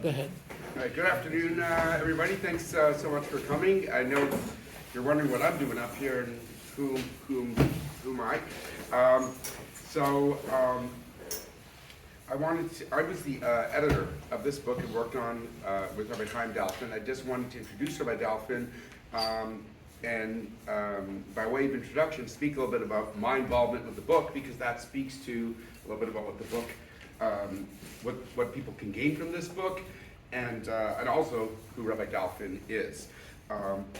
Go ahead. All right, good afternoon, everybody. Thanks so much for coming. I know you're wondering what I'm doing up here and who am I. I was the editor of this book and worked on with Rabbi Chaim Dalfin. I just wanted to introduce Rabbi Dalfin and by way of introduction, speak a little bit about my involvement with the book, because that speaks to a little bit about what the book, what people can gain from this book, and also who Rabbi Dalfin is.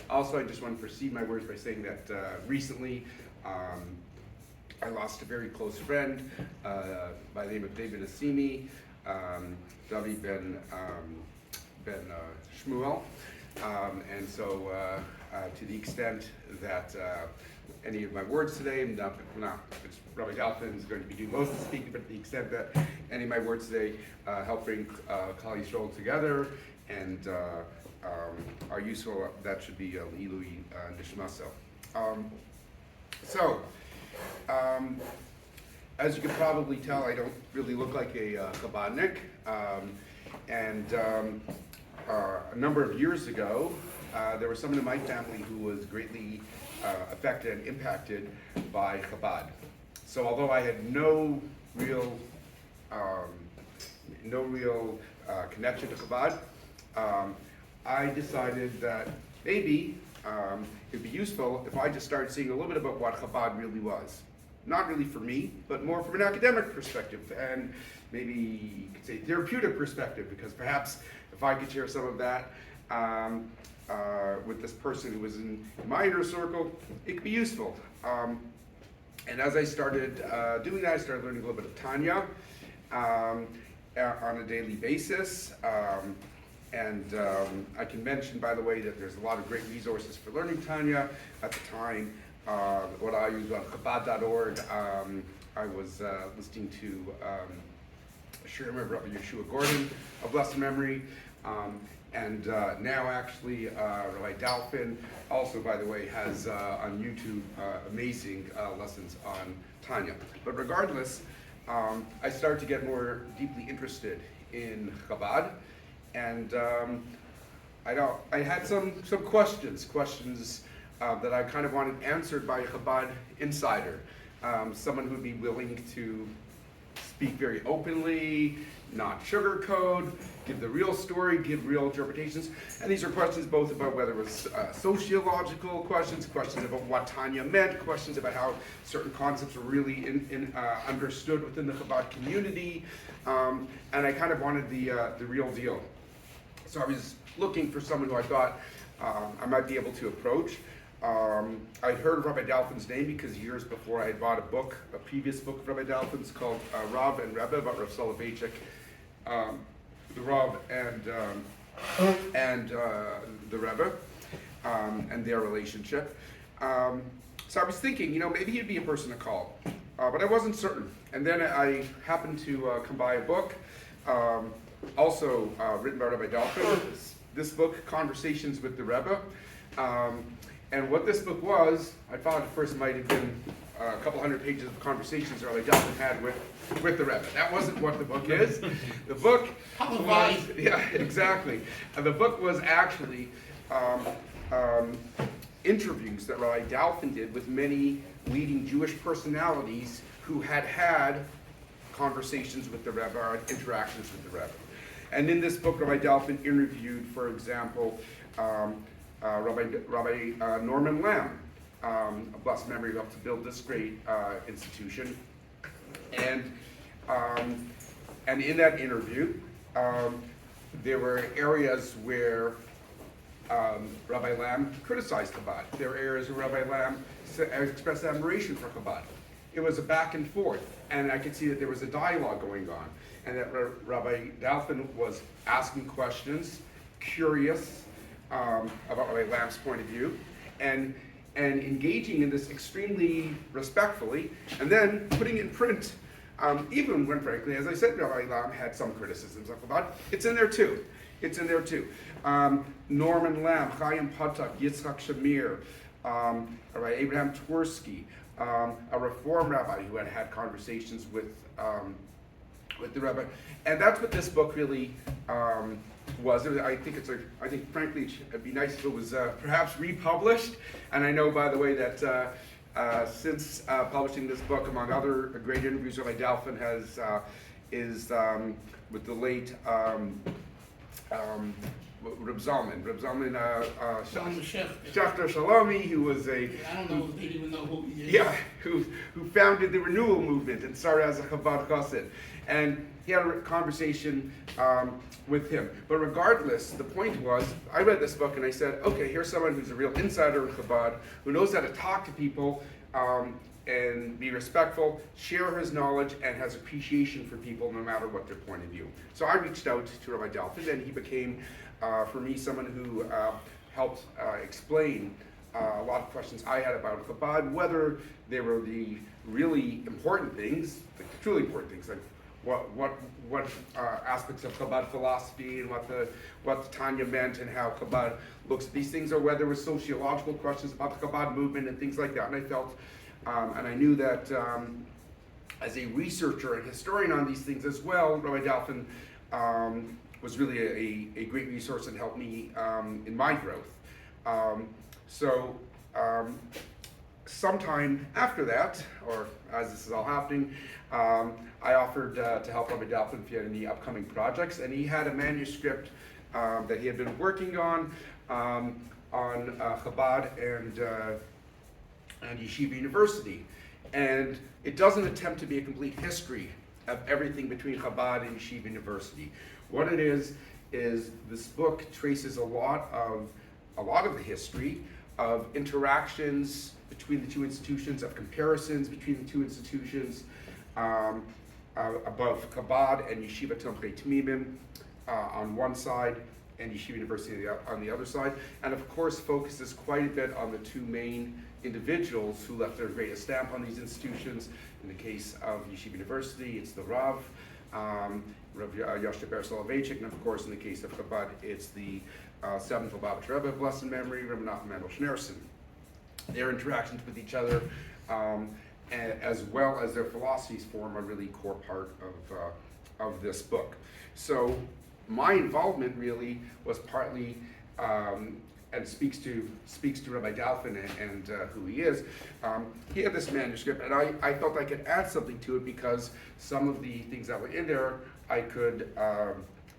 Also, I just want to precede my words by saying that recently I lost a very close friend by the name of David Assimi, David ben Shmuel, and so to the extent that any of my words today, it's Rabbi Dalfin is going to be doing most of the speaking, but to the extent that any of my words today help bring Klal Yisrael together and are useful, that should be Ilui Nishmaso. As you can probably tell, I don't really look like a Chabadnik, and a number of years ago, there was someone in my family who was greatly affected and impacted by Chabad. So although I had no real connection to Chabad, I decided that maybe it'd be useful if I just started seeing a little bit about what Chabad really was. Not really for me, but more from an academic perspective, and maybe you could say therapeutic perspective, because perhaps if I could share some of that with this person who was in my inner circle, it could be useful. And as I started doing that, I started learning a little bit of Tanya on a daily basis. And I can mention, by the way, that there's a lot of great resources for learning Tanya. At the time, what I used on Chabad.org, I was listening to Rabbi Yeshua Gordon of blessed memory, and now actually Rabbi Dalfin also, by the way, has on YouTube amazing lessons on Tanya. But regardless, I started to get more deeply interested in Chabad. And I had some questions that I kind of wanted answered by a Chabad insider, someone who would be willing to speak very openly, not sugarcoat, give the real story, give real interpretations. And these are questions both about whether it was sociological questions about what Tanya meant, questions about how certain concepts were really understood within the Chabad community, and I kind of wanted the real deal. So I was looking for someone who I thought I might be able to approach. I'd heard of Rabbi Dalfin's name because years before I had bought a previous book of Rabbi Dalfin's called Rav and Rebbe, about Rav Soloveitchik, the Rav and the Rebbe, and their relationship. So I was thinking, maybe he'd be a person to call, but I wasn't certain. And then I happened to come by a book, also written by Rabbi Dalfin, this book, Conversations with the Rebbe. And what this book was, I thought at first might have been a couple hundred pages of conversations that Rabbi Dalfin had with the Rebbe. That wasn't what the book is. The book was, yeah, exactly. The book was actually interviews that Rabbi Dalfin did with many leading Jewish personalities who had conversations with the Rebbe or interactions with the Rebbe. And in this book, Rabbi Dalfin interviewed, for example, Rabbi Norman Lamb, of blessed memory, who helped to build this great institution. And in that interview, there were areas where Rabbi Lamb criticized Chabad. There were areas where Rabbi Lamb expressed admiration for Chabad. It was a back and forth, and I could see that there was a dialogue going on, and that Rabbi Dalfin was asking questions, curious about Rabbi Lamb's point of view, and engaging in this extremely respectfully, and then putting in print, even when, frankly, as I said, Rabbi Lamb had some criticisms of Chabad. It's in there too. Norman Lamb, Chaim Patak, Yitzchak Shamir, Rabbi Abraham Twersky, a Reform rabbi who had conversations with with the Rebbe, and that's what this book really was. I think frankly it'd be nice if it was perhaps republished. And I know, by the way, that since publishing this book, among other great interviews, Rabbi Dalfin is with the late Reb Zalman Schechter Shalomi, who was I don't know if they even know who he is. Yeah, who founded the renewal movement and started as a Chabad chassid. And he had a conversation with him. But regardless, the point was, I read this book and I said, okay, here's someone who's a real insider in Chabad, who knows how to talk to people and be respectful, share his knowledge, and has appreciation for people no matter what their point of view. So I reached out to Rabbi Dalfin, and he became, for me, someone who helped explain a lot of questions I had about Chabad, whether they were the really important things, the truly important things, like what aspects of Chabad philosophy and what the Tanya meant and how Chabad looks at these things, or whether it was sociological questions about the Chabad movement and things like that. And I felt, and I knew that as a researcher and historian on these things as well, Rabbi Dalfin was really a great resource and helped me in my growth. Sometime after that, or as this is all happening, I offered to help Rabbi Dalfin if he had any upcoming projects, and he had a manuscript that he had been working on Chabad and Yeshiva University. And it doesn't attempt to be a complete history of everything between Chabad and Yeshiva University. What it is this book traces a lot of the history of interactions between the two institutions, of comparisons between the two institutions, above Chabad and Yeshiva Tomchei Tmimim on one side, and Yeshiva University on the other side, and of course focuses quite a bit on the two main individuals who left their greatest stamp on these institutions. In the case of Yeshiva University, it's the Rav, Rabbi Yoshua Ber Soloveitchik, and of course in the case of Chabad, it's the seventh Lubavitch Rebbe of blessed memory, Rabbi Nachman Mendel Schneerson. Their interactions with each other, as well as their philosophies, form a really core part of this book. So my involvement really was partly, and speaks to Rabbi Dalfin and who he is. He had this manuscript, and I felt I could add something to it because some of the things that were in there I could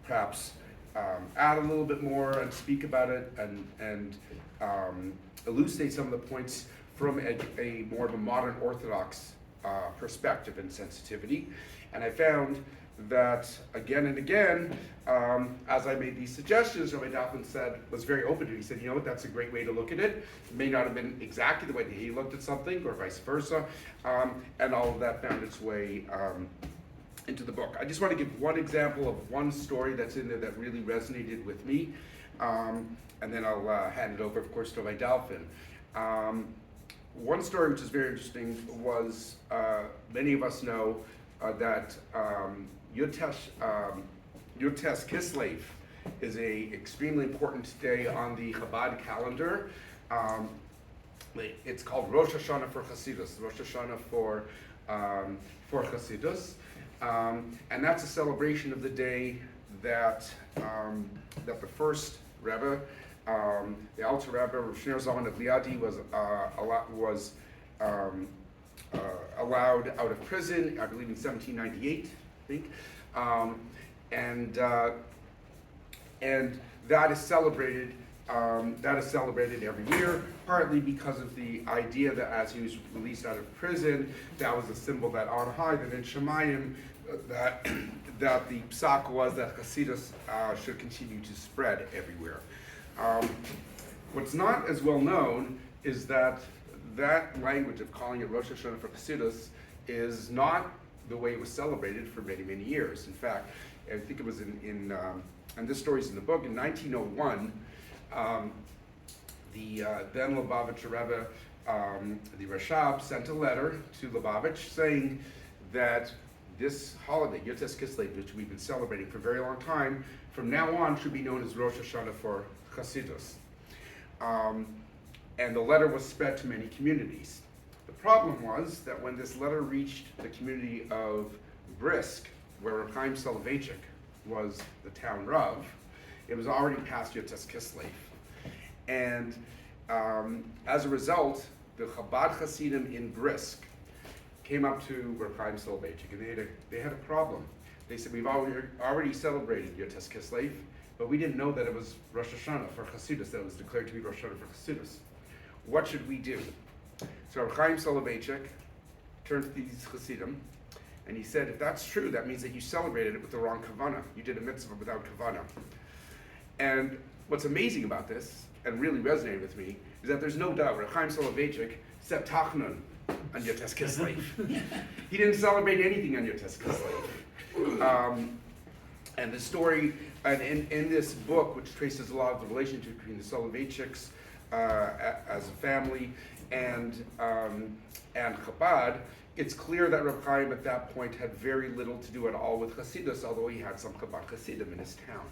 perhaps add a little bit more and speak about it and elucidate some of the points from a more of a modern Orthodox perspective and sensitivity. And I found that again and again, as I made these suggestions, Rabbi Dalfin was very open to it. He said, you know what, that's a great way to look at it. It may not have been exactly the way that he looked at something, or vice versa, and all of that found its way into the book. I just want to give one example of one story that's in there that really resonated with me, and then I'll hand it over, of course, to Rabbi Dalfin. One story which is very interesting was, many of us know that Yud Tes Kislev is a extremely important day on the Chabad calendar. It's called Rosh Hashanah for Hasidus, Rosh Hashanah for Hasidus, and that's a celebration of the day that the first Rebbe, the Alter Rebbe, Rav Shneur Zalman of Liadi, was allowed out of prison, I believe in 1798, I think, and that is celebrated. Every year, partly because of the idea that as he was released out of prison, that was a symbol that on high, that in Shemayim, that the psak was that Hasidus should continue to spread everywhere. What's not as well known is that language of calling it Rosh Hashanah for Hasidus is not the way it was celebrated for many, many years. In fact, I think it was and this story's in the book, in 1901, the then Lubavitcher Rebbe, the Rashab, sent a letter to Lubavitch saying that this holiday, Yud Tes Kislev, which we've been celebrating for a very long time, from now on should be known as Rosh Hashanah for Hasidus. And the letter was spread to many communities. The problem was that when this letter reached the community of Brisk, where Rabbi Chaim Soloveitchik was the town rav, it was already past Yotes Kislev. And as a result, the Chabad Hasidim in Brisk came up to Rabbi Chaim Soloveitchik, and they had a problem. They said, we've already celebrated Yotes Kislev, but we didn't know that it was Rosh Hashanah for Hasidus, that it was declared to be Rosh Hashanah for Hasidus. What should we do? So Rabbi Chaim Soloveitchik turned to these Hasidim, and he said, if that's true, that means that you celebrated it with the wrong kavanah. You did a mitzvah without kavanah. And what's amazing about this, and really resonated with me, is that there's no doubt Rabbi Chaim Soloveitchik said Tachnun on Yotes Kislev. He didn't celebrate anything on Yotes Kislev. And the story, and in this book, which traces a lot of the relationship between the Soloveitchiks as a family and Chabad, it's clear that Reb Chaim at that point had very little to do at all with Hasidus, although he had some Chabad Hasidim in his town.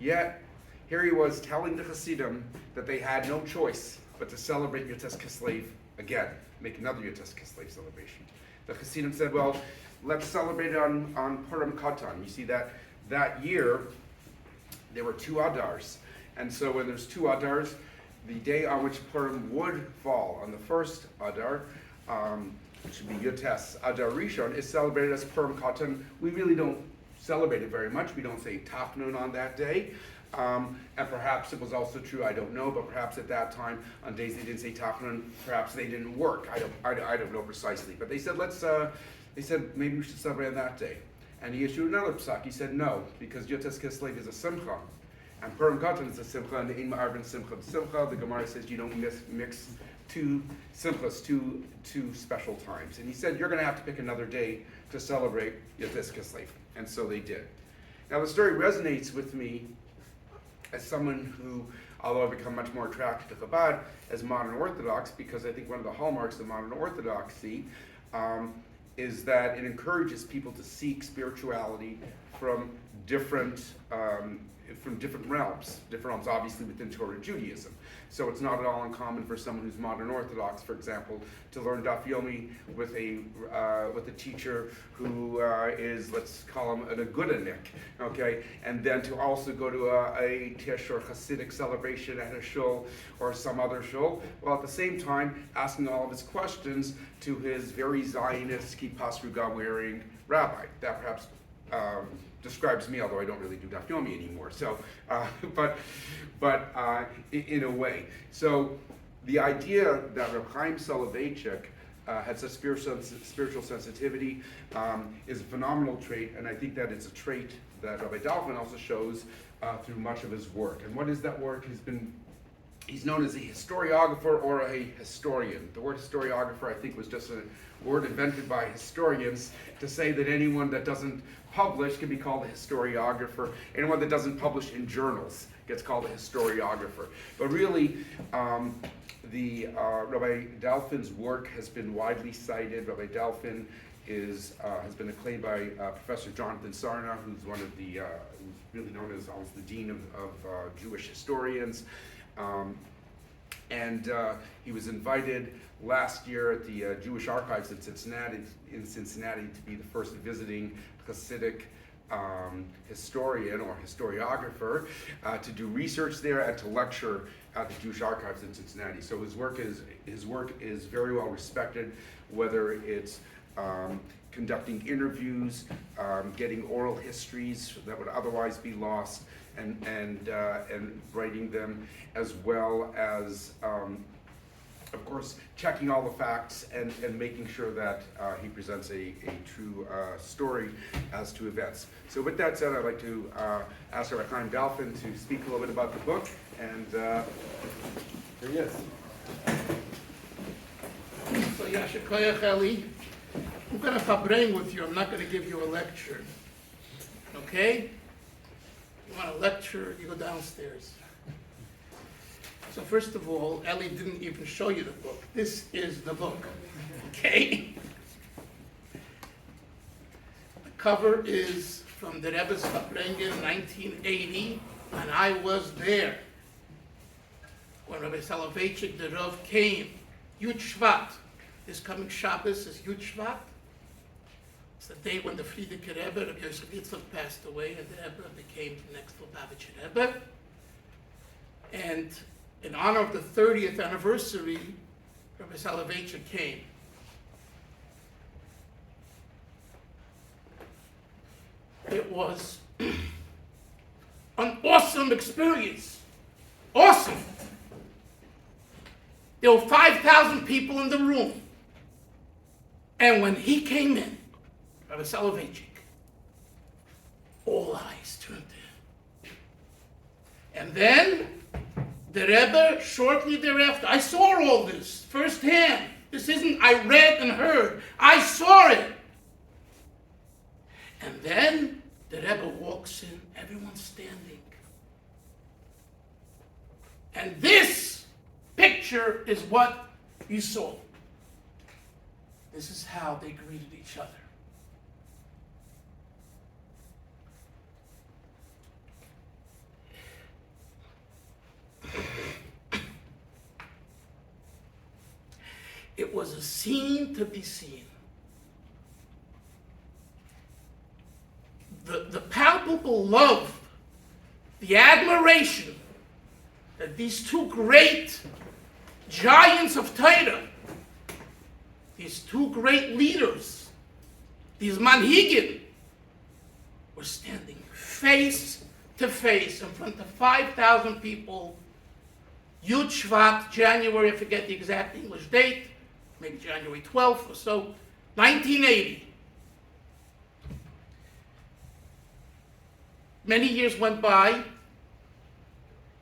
Yet, here he was telling the Hasidim that they had no choice but to celebrate Yotes Kislev again, make another Yotes Kislev celebration. The Hasidim said, well, let's celebrate it on Purim Katan. You see that year, there were 2 Adars. And so when there's 2 Adars, the day on which Purim would fall, on the first Adar, which would be Yotes Adar Rishon, is celebrated as Purim Katan. We really don't celebrate it very much. We don't say Tachnun on that day. And perhaps it was also true, I don't know, but perhaps at that time, on days they didn't say Tachnun, perhaps they didn't work. I don't know precisely. But they said, they said maybe we should celebrate on that day. And he issued another psak. He said no, because Yotes Kislev is a simcha, and Purim Katan is a simcha, and the Ein Ma'arvin simcha. The simcha, the Gemara says you don't mix 2 simchas, two special times. And he said you're going to have to pick another day to celebrate Yotes Kislev, and so they did. Now the story resonates with me as someone who, although I've become much more attracted to Chabad as modern Orthodox, because I think one of the hallmarks of modern Orthodoxy is that it encourages people to seek spirituality from different realms obviously within Torah Judaism. So it's not at all uncommon for someone who's modern Orthodox, for example, to learn Daf Yomi with a teacher who is, let's call him an Agudanik, okay, and then to also go to a Tish or Hasidic celebration at a shul or some other shul, while at the same time asking all of his questions to his very Zionist Kippas Ruga wearing rabbi. That perhaps describes me, although I don't really do Daf Yomi anymore. So, but in a way. So the idea that Reb Chaim Soloveitchik had such spiritual sensitivity is a phenomenal trait, and I think that it's a trait that Rabbi Dalfin also shows through much of his work. And what is that work? He's known as a historiographer or a historian. The word historiographer, I think, was just a word invented by historians to say that anyone that doesn't publish can be called a historiographer. Anyone that doesn't publish in journals gets called a historiographer. But really, Rabbi Dalfin's work has been widely cited. Rabbi Dalfin has been acclaimed by Professor Jonathan Sarna, who's one of the, who's really known as almost the dean of Jewish historians. And he was invited last year at the Jewish Archives in Cincinnati to be the first visiting Hasidic historian or historiographer to do research there and to lecture at the Jewish Archives in Cincinnati. So his work is very well respected, whether it's conducting interviews, getting oral histories that would otherwise be lost, and writing them, as well as, of course, checking all the facts and making sure that he presents a true story as to events. So with that said, I'd like to ask Rabbi Chaim Dalfin to speak a little bit about the book, and here he is. So Yashikoyach Eli, I'm going to fabring with you. I'm not going to give you a lecture. Okay? You want a lecture, you go downstairs. So first of all, Eli didn't even show you the book. This is the book. Okay? The cover is from the Rebbe's Fabrengen in 1980, and I was there when Rabbi Soloveitchik, the Rav, came. Yud Shvat. This coming Shabbos is Yud Shvat. It's the day when the Frierdiker Rebbe, Rabbi Yosef Yitzchak, passed away, and the Rebbe became the next Lubavitcher Rebbe. And in honor of the 30th anniversary, Rabbi Soloveitchik came. It was an awesome experience. Awesome. There were 5,000 people in the room. And when he came in, Rabbi Soloveitchik, all eyes turned to him. And then the Rebbe, shortly thereafter, I saw all this firsthand. This isn't I read and heard. I saw it. And then the Rebbe walks in, everyone's standing. And this picture is what you saw. This is how they greeted each other. It was a scene to be seen. The palpable love, the admiration that these two great giants of Torah, these two great leaders, these manhigim, were standing face to face in front of 5,000 people. Yud Shvat, January, I forget the exact English date, maybe January 12th or so, 1980. Many years went by,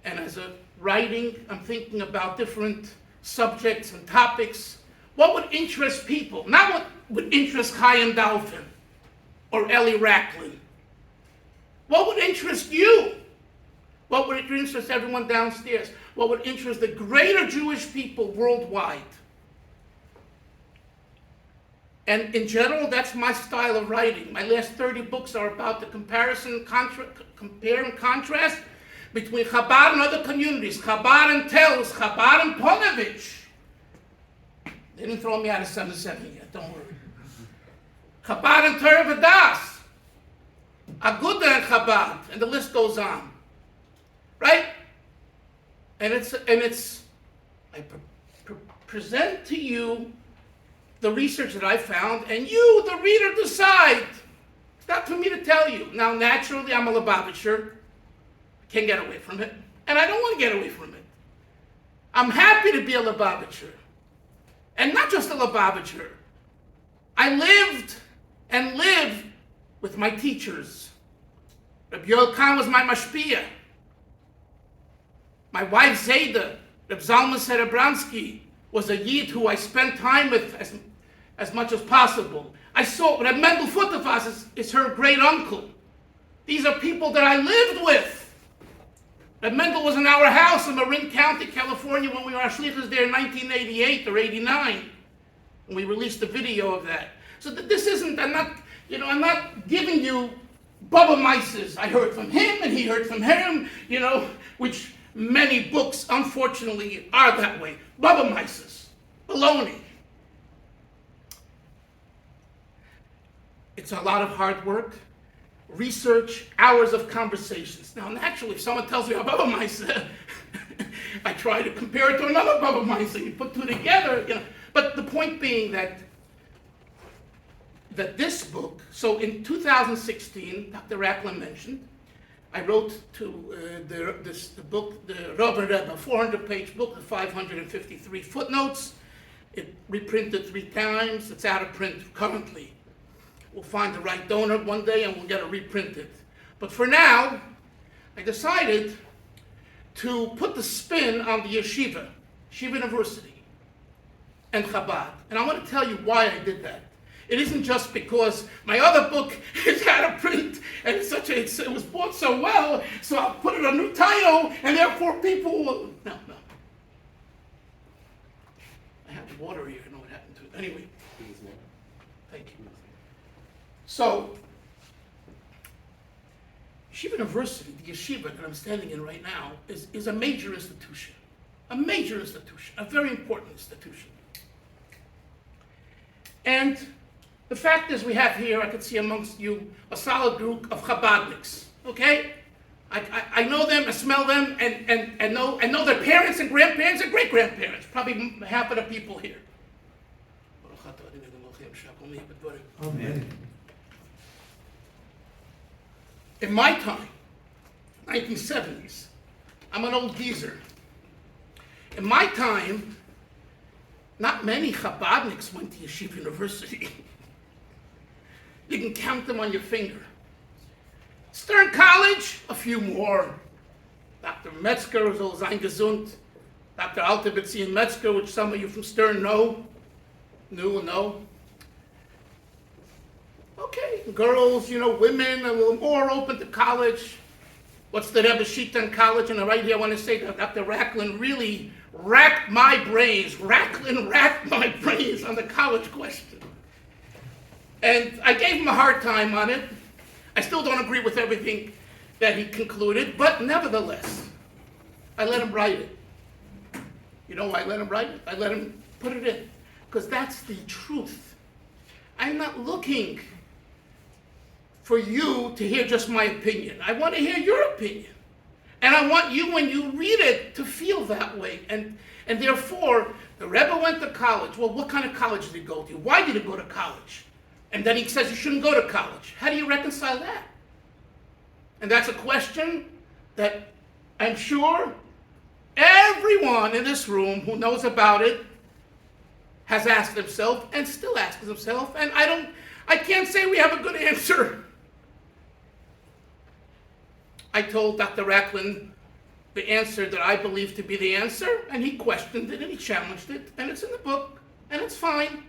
and as a writing, I'm thinking about different subjects and topics. What would interest people? Not what would interest Chaim Dalfin or Eli Rachlin. What would interest you? What would interest everyone downstairs? What would interest the greater Jewish people worldwide? And in general, that's my style of writing. My last 30 books are about the compare and contrast between Chabad and other communities. Chabad and Telz, Chabad and Ponovich. They didn't throw me out of 77 yet, don't worry. Chabad and Torah V'das. Aguda and Chabad, and the list goes on. Right? And I present to you the research that I found, and you, the reader, decide. It's not for me to tell you. Now, naturally, I'm a Lubavitcher. I can't get away from it. And I don't want to get away from it. I'm happy to be a Lubavitcher. And not just a Lubavitcher. I lived and live with my teachers. Rabbi Yoel Kahn was my mashpia. My wife Zayda, Reb Zalman Serebransky, was a Yid who I spent time with as much as possible. I saw Reb Mendel Futterfass is her great uncle. These are people that I lived with. Reb Mendel was in our house in Marin County, California, when we were shlichus there in 1988 or 89, and we released a video of that. So this isn't. I'm not giving you Bubba Mises. I heard from him, and he heard from him. Which many books, unfortunately, are that way. Bubba Mises, baloney. It's a lot of hard work, research, hours of conversations. Now, naturally, if someone tells me about Bubba Mises, I try to compare it to another Bubba Mises. You put two together, But the point being that this book, so in 2016, Dr. Rachlin mentioned, I wrote to the book, the Rabbi Rebbe, 400-page book with 553 footnotes. It reprinted 3 times. It's out of print currently. We'll find the right donor one day and we'll get it reprinted. But for now, I decided to put the spin on the Yeshiva University, and Chabad. And I want to tell you why I did that. It isn't just because my other book is out of print and it was bought so well, so I'll put it a new title and therefore people will... No. I have water here, I know what happened to it. Anyway, thank you. So, Yeshiva University, the yeshiva that I'm standing in right now, is a major institution. A major institution, a very important institution. And The fact is we have here, I can see amongst you, a solid group of Chabadniks, okay? I know them, I smell them, and know their parents and grandparents and great-grandparents, probably half of the people here. Amen. In my time, 1970s, I'm an old geezer. In my time, not many Chabadniks went to Yeshiva University. You can count them on your finger. Stern College, a few more. Dr. Metzger was all sein gesund. Dr. Altebetzian Metzger, which some of you from Stern know. Know. Okay, girls, women, a little more open to college. What's the Rebbe Shita in college? And right here I want to say that Dr. Rachlin really racked my brains. Rachlin racked my brains on the college question. And I gave him a hard time on it. I still don't agree with everything that he concluded, but nevertheless, I let him write it. You know why I let him write it? I let him put it in, because that's the truth. I'm not looking for you to hear just my opinion. I want to hear your opinion. And I want you, when you read it, to feel that way. And therefore, the Rebbe went to college. Well, what kind of college did he go to? Why did he go to college? And then he says you shouldn't go to college. How do you reconcile that? And that's a question that I'm sure everyone in this room who knows about it has asked himself and still asks himself. And I can't say we have a good answer. I told Dr. Rachlin the answer that I believe to be the answer, and he questioned it and he challenged it, and it's in the book, and it's fine.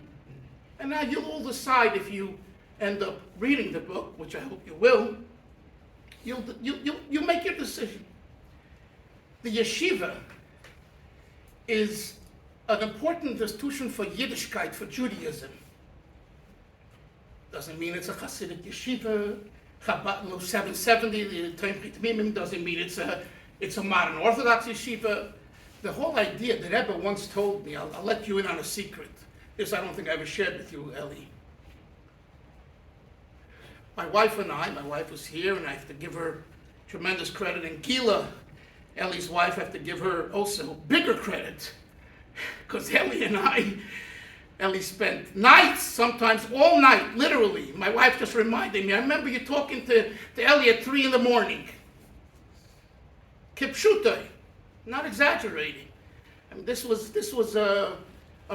And now you'll all decide if you end up reading the book, which I hope you will. You'll make your decision. The yeshiva is an important institution for Yiddishkeit, for Judaism. Doesn't mean it's a Hasidic yeshiva. Chabad 770, the Toim Chitmimim, doesn't mean it's a modern Orthodox yeshiva. The whole idea, the Rebbe once told me, I'll let you in on a secret. This I don't think I ever shared with you, Ellie. My wife was here, and I have to give her tremendous credit. And Gila, Ellie's wife, I have to give her also bigger credit. Because Ellie spent nights, sometimes all night, literally. My wife just reminded me, I remember you talking to Ellie at 3 a.m. Kipshutai, not exaggerating. I mean, this was a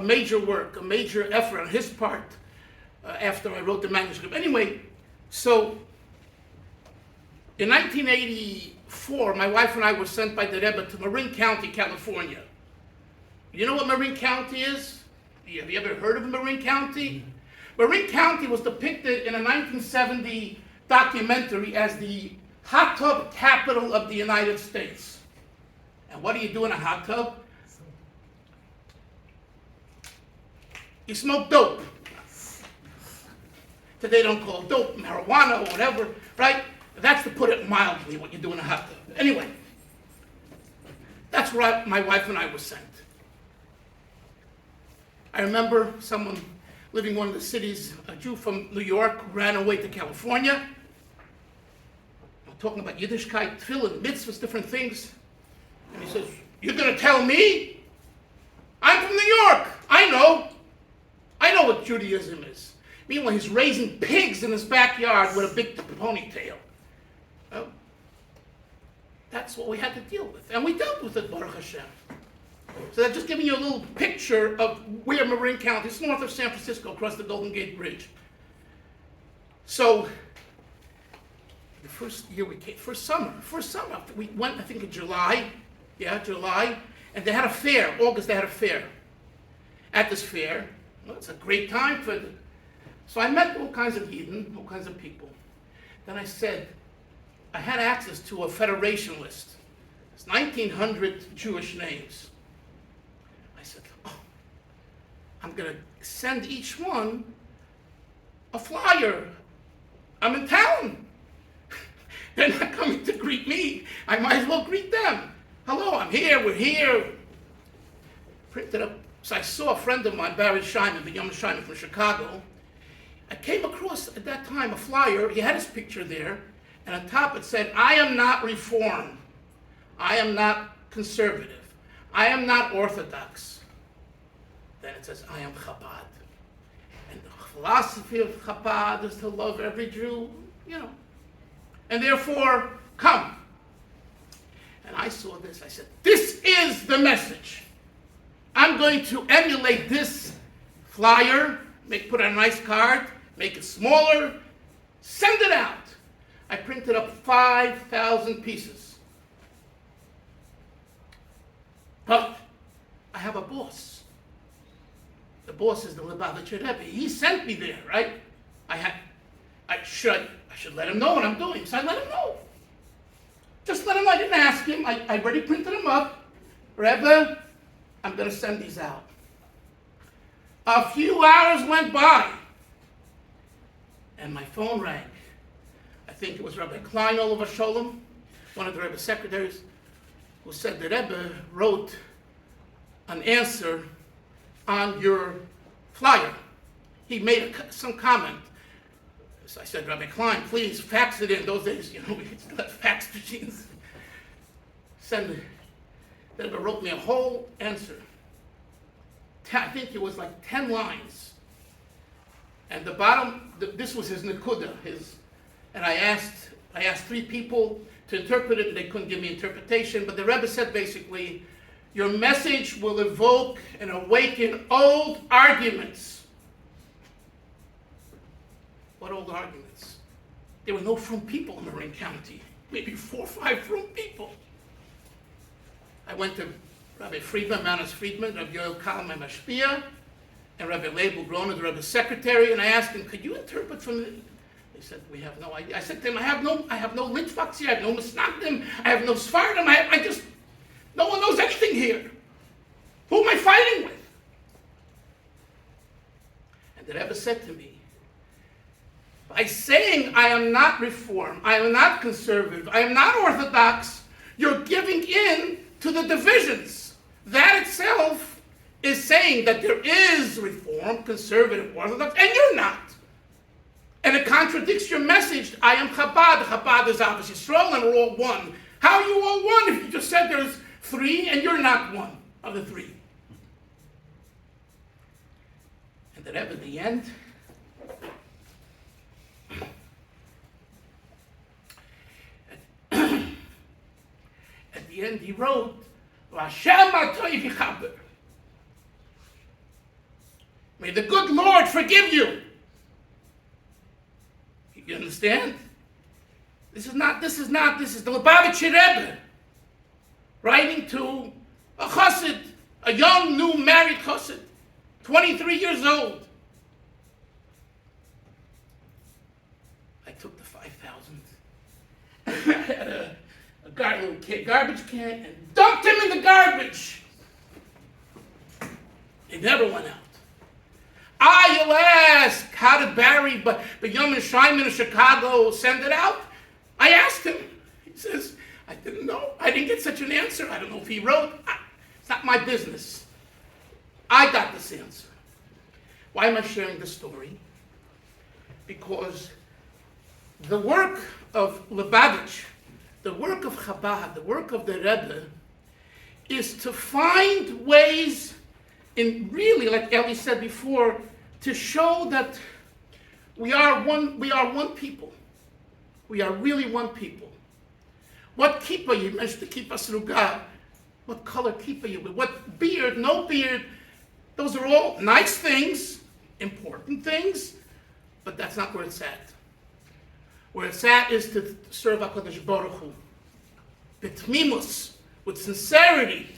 major work, a major effort on his part after I wrote the manuscript. Anyway, so in 1984, my wife and I were sent by the Rebbe to Marin County, California. You know what Marin County is? Have you ever heard of Marin County? Marin County was depicted in a 1970 documentary as the hot tub capital of the United States. And what do you do in a hot tub? You smoke dope. Today don't call it dope, marijuana or whatever, right? That's, to put it mildly, what you do in a hot tub. Anyway, that's where my wife and I were sent. I remember someone living in one of the cities, a Jew from New York, ran away to California. I'm talking about Yiddishkeit, tefillin, mitzvahs, different things. And he says, "You're going to tell me? I'm from New York. I know what Judaism is." Meanwhile, he's raising pigs in his backyard with a big ponytail. Well, that's what we had to deal with. And we dealt with it, Baruch Hashem. So that's just giving you a little picture of where Marin County is, north of San Francisco, across the Golden Gate Bridge. So the first year we came, first summer, we went, I think in July, and they had a fair, August they had a fair. At this fair, well, it's a great time so I met all kinds of heathen, all kinds of people. Then I said, I had access to a federation list. It's 1,900 Jewish names. I said, I'm going to send each one a flyer. I'm in town. They're not coming to greet me. I might as well greet them. Hello, I'm here, we're here. Printed up. So I saw a friend of mine, Rabbi Chaim Dalfin from Chicago, I came across at that time a flyer. He had his picture there, and on top it said, "I am not Reform. I am not conservative. I am not Orthodox." Then it says, "I am Chabad." And the philosophy of Chabad is to love every Jew, and therefore, come. And I saw this. I said, this is the message. I'm going to emulate this flyer, put a nice card, make it smaller, send it out. I printed up 5,000 pieces. But I have a boss. The boss is the Lubavitcher Rebbe. He sent me there, right? I should let him know what I'm doing. So I let him know. Just let him know. I didn't ask him. I already printed them up. Rebbe, I'm going to send these out. A few hours went by, and my phone rang. I think it was Rabbi Klein Oliver Sholem, one of the Rebbe's secretaries, who said the Rebbe wrote an answer on your flyer. He made some comment. So I said, Rabbi Klein, please fax it in. Those days, we still had fax machines. Send it. The Rebbe wrote me a whole answer. I think it was like 10 lines. And the bottom, this was his nekuda, and I asked 3 people to interpret it, and they couldn't give me interpretation, but the Rebbe said basically, your message will evoke and awaken old arguments. What old arguments? There were no frum people in Marin County, maybe 4 or 5 frum people. I went to Rabbi Friedman, Manas Friedman, Rabbi Yoel Kalm and Mashpia, and Rabbi Leibel Grona, the Rebbe's secretary, and I asked him, could you interpret from the... They said, we have no idea. I said to him, I have no Litvaks here, I have no Misnagdim, I have no Sfardim, no one knows anything here. Who am I fighting with? And the Rebbe said to me, by saying I am not Reform, I am not conservative, I am not Orthodox, you're giving in to the divisions. That itself is saying that there is Reform, conservative, Orthodox, and you're not. And it contradicts your message. I am Chabad. Chabad is Avos Yisrael, and we're all one. How are you all one if you just said there's 3 and you're not one of the 3? And the Rebbe at the end, he wrote, "L'Hashem atoy v'chaber." May the good Lord forgive you. You understand? This is the Lubavitcher Rebbe writing to a chassid, a young, new, married chassid, 23 years old. I took the 5,000. I had a little garbage can and dumped him in the garbage. It never went out. You'll ask, how did Barry, but Yomin Schreiman of Chicago send it out? I asked him. He says, I didn't know. I didn't get such an answer. I don't know if he wrote. It's not my business. I got this answer. Why am I sharing this story? Because the work of Lubavitch, the work of Chabad, the work of the Rebbe, is to find ways in really, like Eli said before, to show that we are one people. We are really one people. What kippah, you mentioned the kippah sruga. What color kippah you with? What beard, no beard. Those are all nice things, important things, but that's not where it's at. Where it's at is to serve HaKadosh Baruch Hu, b'tmimus, with sincerity,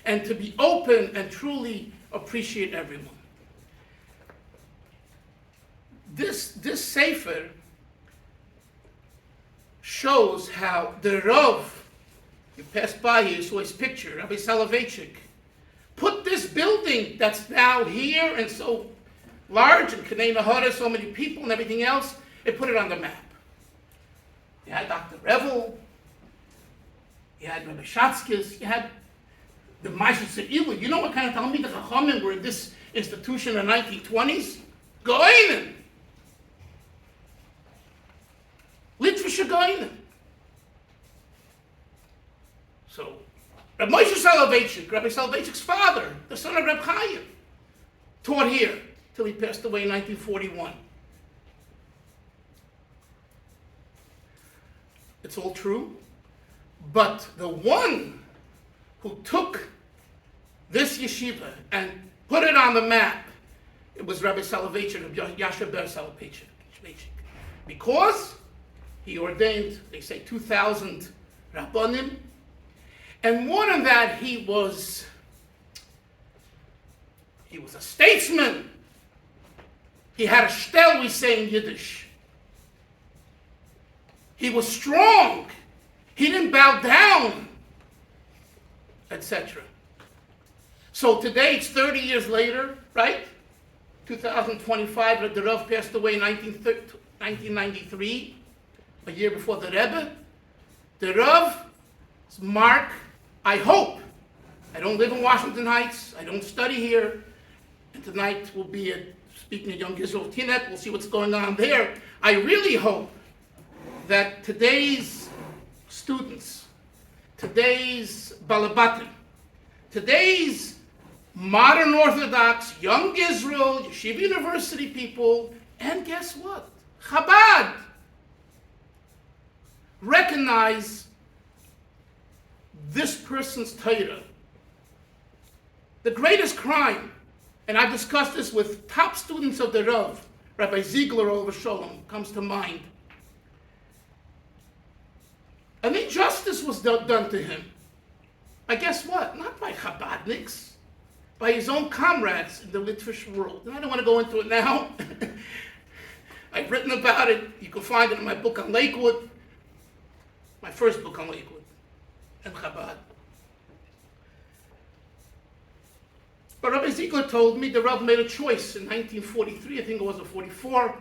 and to be open and truly appreciate everyone. This sefer shows how the Rav, you passed by here, you saw his picture, Rabbi Soloveitchik, put this building that's now here and so large, and Kanei Nahara, so many people and everything else, it put it on the map. You had Dr. Revel, you had Rabbi Shatskis, you had the Ma'aseh Se'ilu. You know what kind of Talmid Chachamim were in this institution in the 1920s? Go'enim. So, Rabbi Moshe Soloveitchik, Rabbi Soloveitchik's father, the son of Reb Chaim, taught here till he passed away in 1941. It's all true, but the one who took this yeshiva and put it on the map, it was Rabbi Soloveitchik of Yasha Ber Soloveitchik, because he ordained, they say, 2,000 Rabbanim, and more than that, he was a statesman. He had a shtel, we say in Yiddish. He was strong. He didn't bow down, etc. So today, it's 30 years later, right? 2025, the Rav passed away in 1993, a year before the Rebbe. The Rav's mark, I hope, I don't live in Washington Heights, I don't study here, and tonight we'll be speaking at Young Israel Tinet, we'll see what's going on there. I really hope that today's students, today's Balabatim, today's modern Orthodox, Young Israel, Yeshiva University people, and guess what? Chabad recognize this person's Torah. The greatest crime, and I've discussed this with top students of the Rav, Rabbi Ziegler over Sholem comes to mind. An injustice was done to him. By guess what? Not by Chabadniks, by his own comrades in the Litvish world. And I don't want to go into it now. I've written about it. You can find it in my book on Lakewood, my first book on Lakewood and Chabad. But Rabbi Ziegler told me the Rav made a choice in 1943, I think it was, or 44,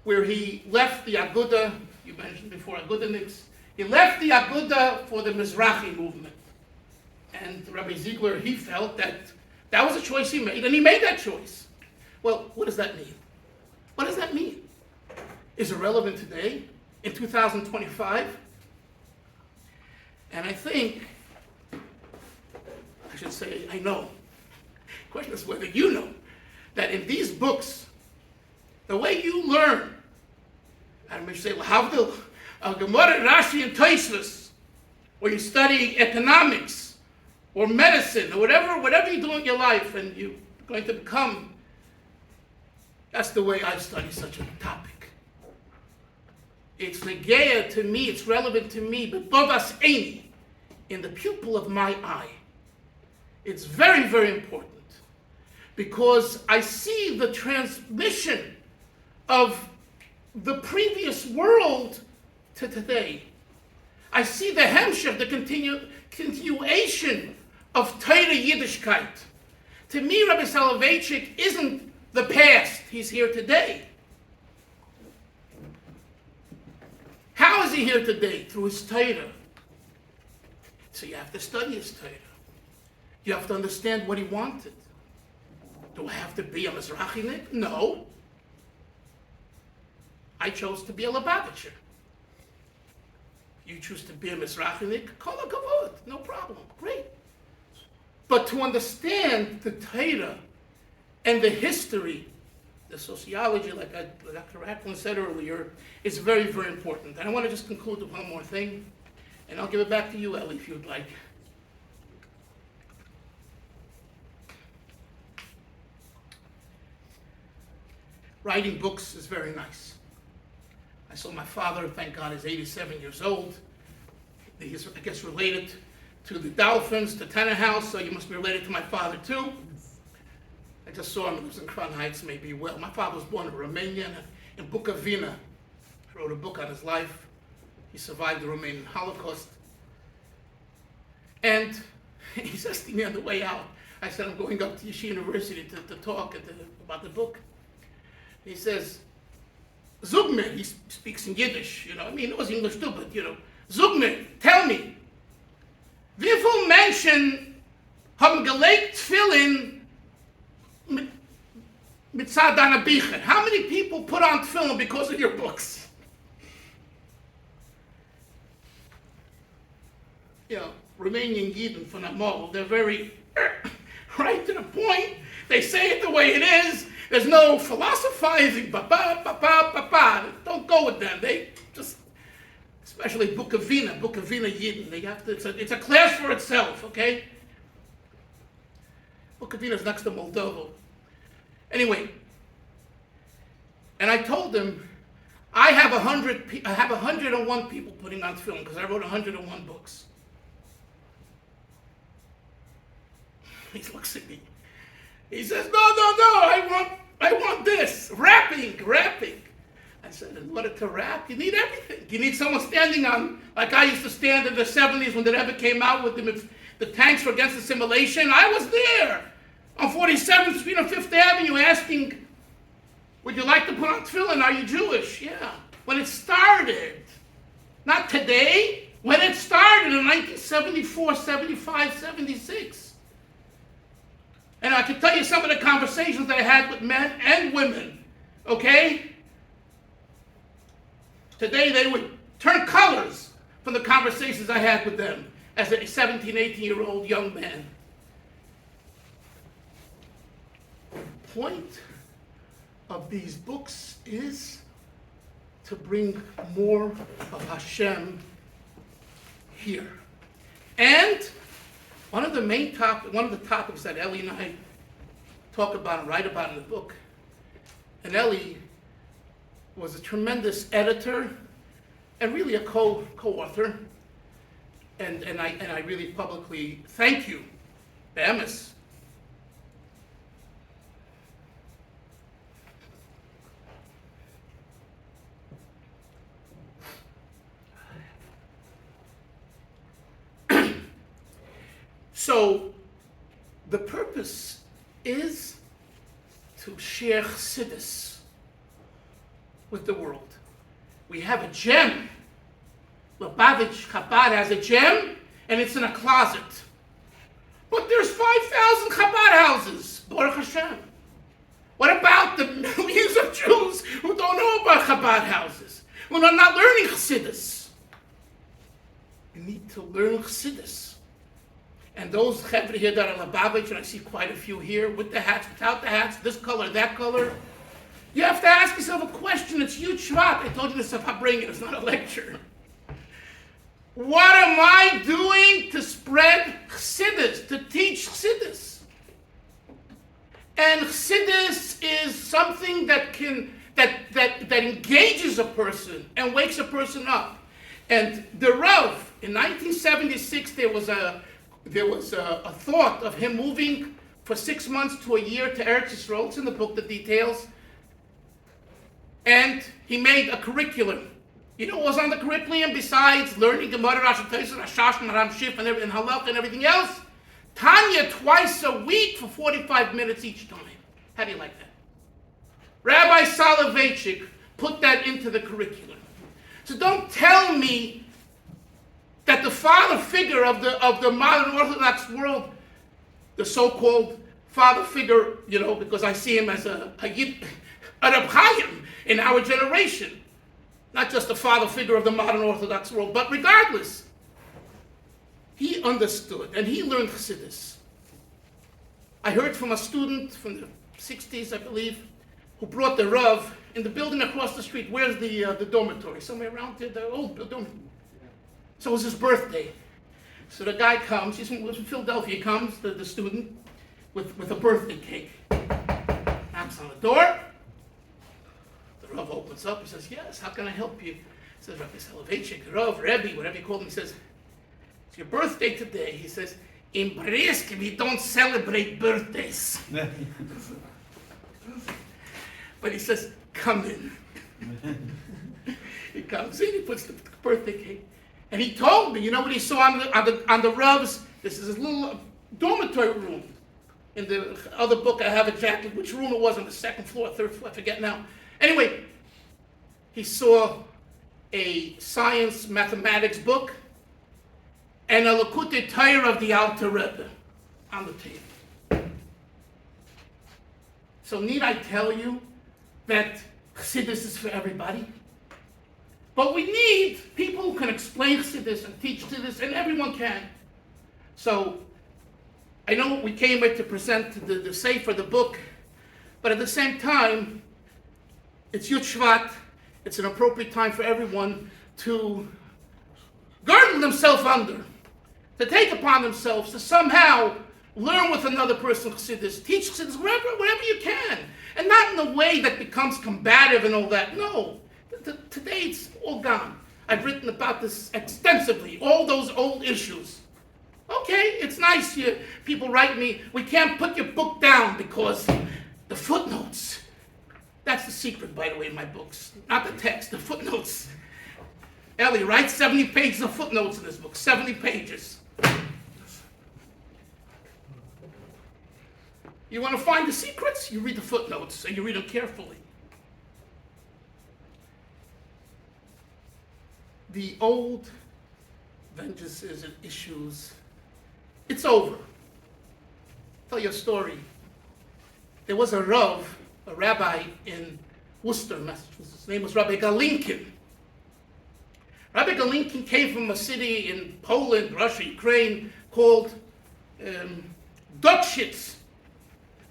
where he left the Aguda, you mentioned before Agudaniks, he left the Aguda for the Mizrahi movement. And Rabbi Ziegler, he felt that that was a choice he made, and he made that choice. Well, what does that mean? What does that mean? Is it relevant today, in 2025? And I think, I should say, I know. The question is whether you know that in these books, the way you learn, I may say, Lahavdil, Gemara, Rashi, and Tosfos, or you study economics, or medicine, or whatever you do in your life, and you're going to become, that's the way I study such a topic. It's negeya to me, it's relevant to me, but bovas eini, in the pupil of my eye. It's very, very important, because I see the transmission of the previous world to today. I see the hemshech, the continuation of Torah Yiddishkeit. To me, Rabbi Soloveitchik isn't the past, he's here today. How is he here today? Through his Torah. So you have to study his Torah. You have to understand what he wanted. Do I have to be a Mizrachinik? No. I chose to be a Lubavitcher. You choose to be a Mizrachinik? Kol hakavod, no problem, great. But to understand the Torah and the history, the sociology, like Dr. Rachlin said earlier, is very, very important. And I want to just conclude with one more thing, and I'll give it back to you, Ellie, if you'd like. Writing books is very nice. I saw my father, thank God, is 87 years old. He's, I guess, related to the Dalfins, to Tenenhouse, so you must be related to my father too. I just saw him, he lives in Crown Heights, maybe well. My father was born in Romania, in Bukovina. He wrote a book on his life. He survived the Romanian Holocaust. And he says to me on the way out, I said, I'm going up to Yeshiva University to talk about the book. He says, Zugme, he speaks in Yiddish, you know, I mean, it was English too, but, you know, Zugme, tell me, wie viele Menschen haben gelegt Tefillin mit Zadana Bicher? How many people put on tefillin because of your books? Romanian Yidden from Amol. They're very right to the point. They say it the way it is. There's no philosophizing. Don't go with them. They just, especially Bukovina Yidden. They have to. It's a class for itself. Okay. Bukovina is next to Moldova. Anyway, and I told him, I have 101 people putting on film because I wrote 101 books. He looks at me. He says, no, I want this, rapping. I said, in order to rap, you need everything. You need someone standing on, like I used to stand in the 70s when the Rebbe came out with the tanks for against assimilation. I was there on 47th Street on 5th Avenue asking, would you like to put on tefillin? Are you Jewish? Yeah. When it started, not today, when it started in 1974, 75, 76. And I can tell you some of the conversations that I had with men and women, okay? Today they would turn colors from the conversations I had with them as a 17, 18-year-old young man. The point of these books is to bring more of Hashem here. And one of the topics that Ellie and I talk about and write about in the book, and Ellie was a tremendous editor and really a co-author, and I really publicly thank you, Bemis. So, the purpose is to share chassidus with the world. We have a gem. Lubavitch Chabad has a gem, and it's in a closet. But there's 5,000 Chabad houses, Baruch Hashem. What about the millions of Jews who don't know about Chabad houses, who are not learning chassidus? You need to learn chassidus. And those chevra here that are Lubavitch, and I see quite a few here, with the hats, without the hats, this color, that color, you have to ask yourself a question. It's huge Shvat. I told you this about bringing it. It's not a lecture. What am I doing to spread chassidus, to teach chassidus? And chassidus is something that engages a person and wakes a person up. And the Rav, in 1976, there was a thought of him moving for 6 months to a year to Eretz Yisrael. It's in the book, the details. And he made a curriculum. You know what was on the curriculum besides learning Gemara, Rashi, Tosafos, Rashash, and Ram Shif, and Halakha, and everything else? Tanya twice a week for 45 minutes each time. How do you like that? Rabbi Soloveitchik put that into the curriculum. So don't tell me that the father figure of the modern Orthodox world, the so-called father figure, because I see him as a Rabbi Chaim in our generation, not just the father figure of the modern Orthodox world, but regardless, he understood and he learned chassidus. I heard from a student from the 60s, I believe, who brought the Rav in the building across the street. Where's the dormitory? Somewhere around here, the old dormitory. So it was his birthday. So the guy comes, he's from Philadelphia, comes, the student, with a birthday cake. Knocks on the door. The Rav opens up, he says, yes, how can I help you? He says, Rabbi Soloveitchik, Rav, Rebbe, whatever you call him, he says, it's your birthday today. He says, in Brisk, we don't celebrate birthdays. But he says, come in. He comes in, he puts the birthday cake. And he told me, you know what he saw on the Rav's? This is his little dormitory room. In the other book, I have exactly which room it was on the second floor, third floor, I forget now. Anyway, he saw a science mathematics book and a Likutei Torah of the Alter Rebbe on the table. So need I tell you that chassidus is for everybody? But we need people who can explain Chassidus and teach Chassidus, and everyone can. So, I know we came here to present the Sefer, the book, but at the same time, it's Yud Shvat. It's an appropriate time for everyone to girdle themselves under, to take upon themselves to somehow learn with another person Chassidus, teach Chassidus wherever you can, and not in a way that becomes combative and all that. No, today it's all gone. I've written about this extensively, all those old issues. Okay, it's nice people write me, we can't put your book down because the footnotes. That's the secret, by the way, in my books. Not the text, the footnotes. Ellie writes 70 pages of footnotes in this book, 70 pages. You want to find the secrets? You read the footnotes, and you read them carefully. The old vengeances and issues, it's over. I'll tell you a story. There was a Rav, a rabbi in Worcester, Massachusetts. His name was Rabbi Galinkin. Rabbi Galinkin came from a city in Poland, Russia, Ukraine, called Dukshitz.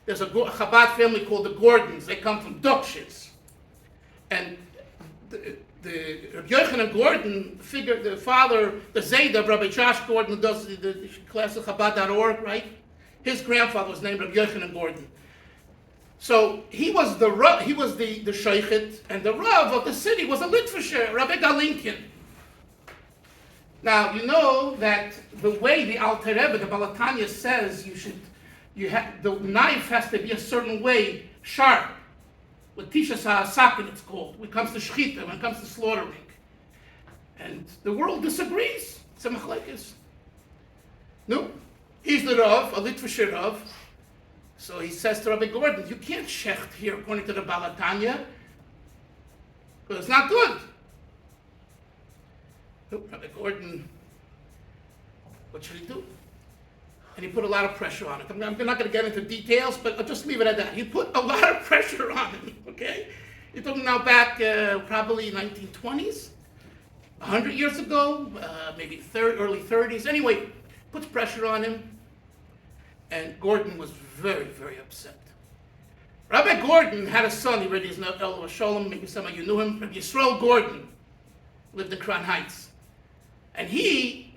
There's a Chabad family called the Gordons. They come from Dukshitz. And the Yochanan Gordon figured, the father, the Zayda of Rabbi Josh Gordon, who does the class of Chabad.org, right? His grandfather was named Rabbi Yochanan Gordon. So he was the sheikhet, and the Rav of the city was a Litvisher, Rabbi Galinkin. Now, you know that the way the Alter Rebbe, the Balatanya says the knife has to be a certain way, sharp. With Tisha Sakin it's called, when it comes to Shechita, when it comes to slaughtering. And the world disagrees. It's a machlekes. No, he's the Rav, a Litvisher Rav. So he says to Rabbi Gordon, you can't shecht here according to the Balatanya, because it's not good. No, Rabbi Gordon, what should he do? And he put a lot of pressure on it. I'm not going to get into details, but I'll just leave it at that. He put a lot of pressure on him, okay? You're talking now back probably 1920s, 100 years ago, maybe early 30s. Anyway, puts pressure on him. And Gordon was very, very upset. Rabbi Gordon had a son, he read his Elul Sholem, maybe some of you knew him, Rabbi Yisrael Gordon, lived in Crown Heights. And he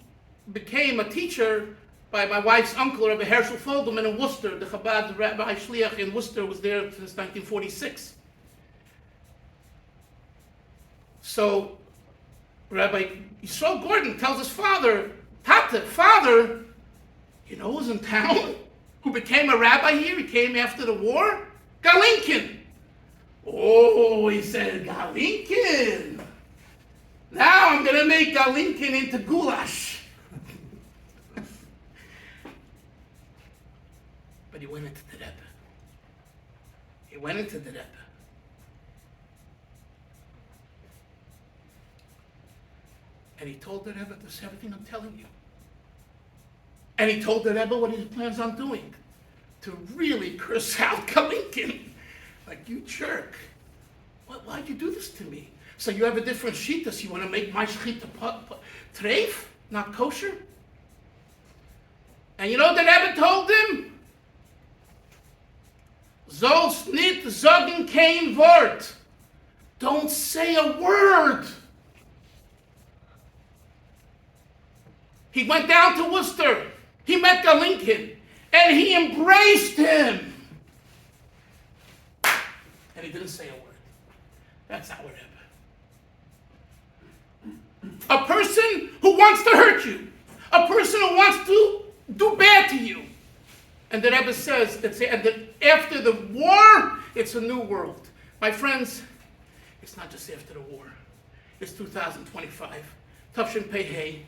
became a teacher by my wife's uncle, Rabbi Herschel Fogelman in Worcester. The Chabad Rabbi Shliach in Worcester was there since 1946. So Rabbi Yisrael Gordon tells his father, Tata, father, you know who's in town? Who became a rabbi here? He came after the war? Galinkin. Oh, he said, Galinkin. Now I'm going to make Galinkin into goulash. But he went into the Rebbe. He went into the Rebbe. And he told the Rebbe, this is everything I'm telling you. And he told the Rebbe what he plans on doing. To really curse out Galinkin. Like, you jerk. Why'd you do this to me? So you have a different shita, so you want to make my shita treif, not kosher? And you know what the Rebbe told him? Sollst nicht sagen kein Wort. Don't say a word. He went down to Worcester. He met Galinkin, and he embraced him. And he didn't say a word. That's our Rebbe. A person who wants to hurt you. A person who wants to do bad to you. And the Rebbe says that after the war, it's a new world. My friends, it's not just after the war. It's 2025. Tafshin Pei Hey.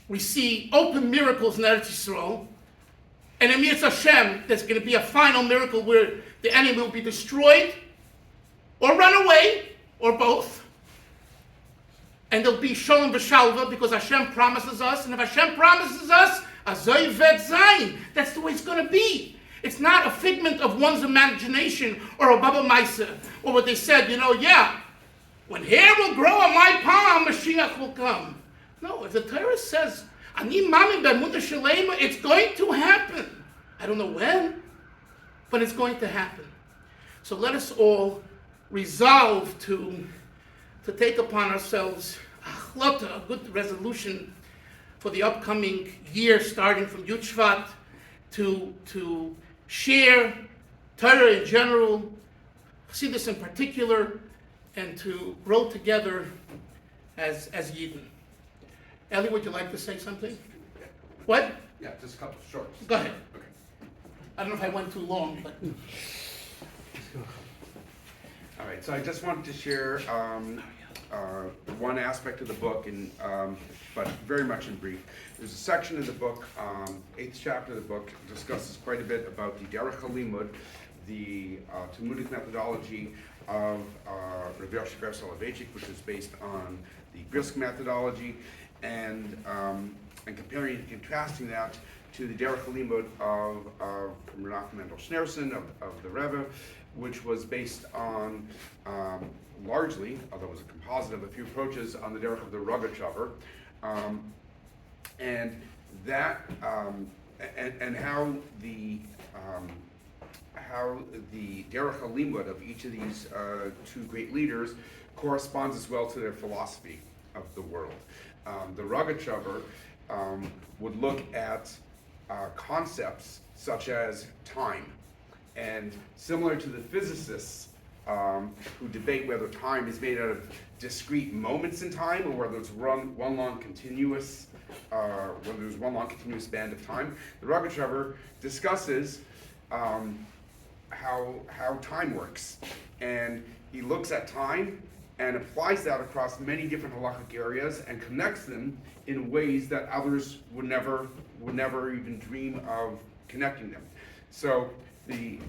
We see open miracles in Eretz Yisrael. And in Mirz Hashem, there's going to be a final miracle where the enemy will be destroyed, or run away, or both. And there'll be Shalom V'Shalva, because Hashem promises us, and if Hashem promises us, Azoy Vet Zayin, that's the way it's going to be. It's not a figment of one's imagination, or a Baba Maisa, or what they said, when hair will grow on my palm, Mashiach will come. No, if the Torah says, Ani mami b'emunah shalema, it's going to happen. I don't know when, but it's going to happen. So let us all resolve to take upon ourselves a good resolution for the upcoming year, starting from Yud Shvat, to share Torah in general, see this in particular, and to grow together as Yidden. Ellie, would you like to say something? What? Yeah, just a couple of shorts. Go ahead. Okay. I don't know if I went too long, but All right, so I just wanted to share one aspect of the book, but very much in brief. There's a section of the book, 8th chapter of the book, discusses quite a bit about the Derech HaLimud, the Talmudic methodology of Rabbi Yosef Soloveitchik, which is based on the Brisk methodology, and comparing and contrasting that to the Derech HaLimud of Menachem Mendel Schneerson, of the Rebbe, which was based on largely, although it was a composite of a few approaches, on the Derech of the Rogatchover, and that and how the Derech HaLimud of each of these two great leaders corresponds as well to their philosophy of the world. The Rogatchover would look at concepts such as time, and similar to the physicists who debate whether time is made out of discrete moments in time or whether it's one long continuous band of time, the Rogatchover discusses how time works, and he looks at time and applies that across many different halachic areas and connects them in ways that others would never even dream of connecting them. So the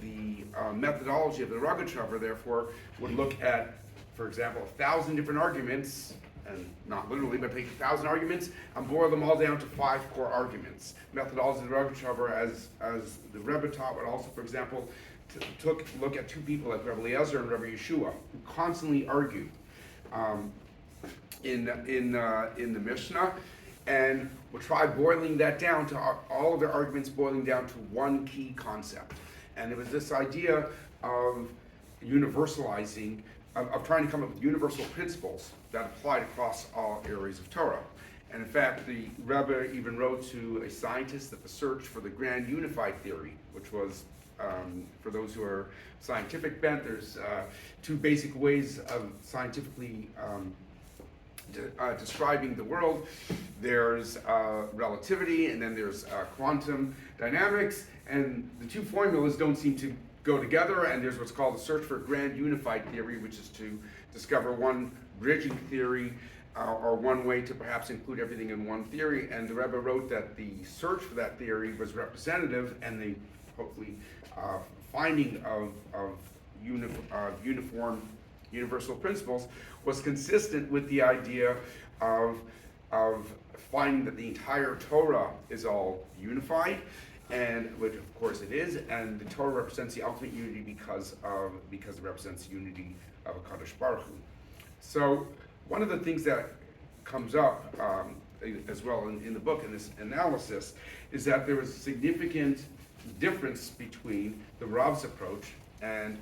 methodology of the Rogatchover, therefore, would look at, for example, 1,000 different arguments, and not literally, but take 1,000 arguments and boil them all down to 5 core arguments. Methodology of the Rogatchover, as the Rebbe taught, would also, for example, look at two people like Rabbi Eliezer and Rabbi Yeshua, who constantly argue in the Mishnah, and we'll try boiling that down to all of their arguments boiling down to one key concept. And it was this idea of universalizing, of trying to come up with universal principles that applied across all areas of Torah. And in fact, the Rebbe even wrote to a scientist that the search for the grand unified theory, which was, for those who are scientific bent, there's two basic ways of scientifically describing the world. There's relativity, and then there's quantum dynamics, and the two formulas don't seem to go together, and there's what's called the search for grand unified theory, which is to discover one bridging theory, or one way to perhaps include everything in one theory. And the Rebbe wrote that the search for that theory was representative, and the hopefully finding of uniform universal principles was consistent with the idea of finding that the entire Torah is all unified, and which of course it is, and the Torah represents the ultimate unity because it represents the unity of HaKadosh Baruch Hu. So one of the things that comes up as well in the book, in this analysis, is that there was a significant difference between the Rav's approach and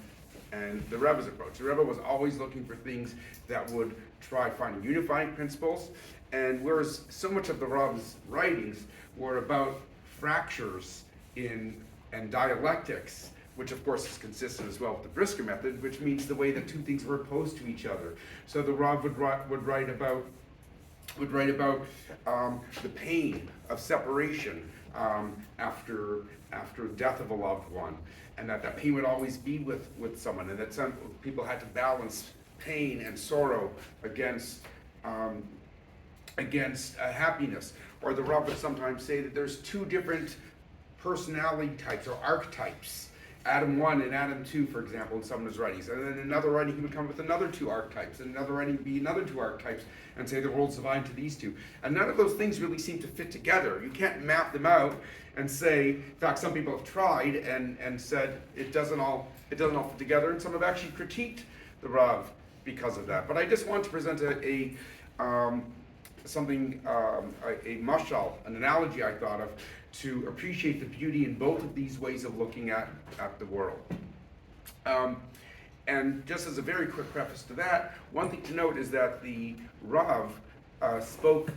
the Rebbe's approach. The Rebbe was always looking for things that would try finding unifying principles, and whereas so much of the Rav's writings were about fractures and dialectics, which of course is consistent as well with the Brisker method, which means the way that two things were opposed to each other. So the Rav would write about the pain of separation after death of a loved one, and that pain would always be with someone, and that some people had to balance pain and sorrow against happiness. Or the Rav would sometimes say that there's two different personality types or archetypes, Adam 1 and Adam 2, for example, in some of his writings. And then in another writing he would come with another two archetypes, and another writing would be another two archetypes, and say the world's divided to these two. And none of those things really seem to fit together. You can't map them out and say, in fact, some people have tried and said it doesn't all fit together, and some have actually critiqued the Rav because of that. But I just want to present a mashal, an analogy I thought of to appreciate the beauty in both of these ways of looking at the world. And just as a very quick preface to that, one thing to note is that the Rav spoke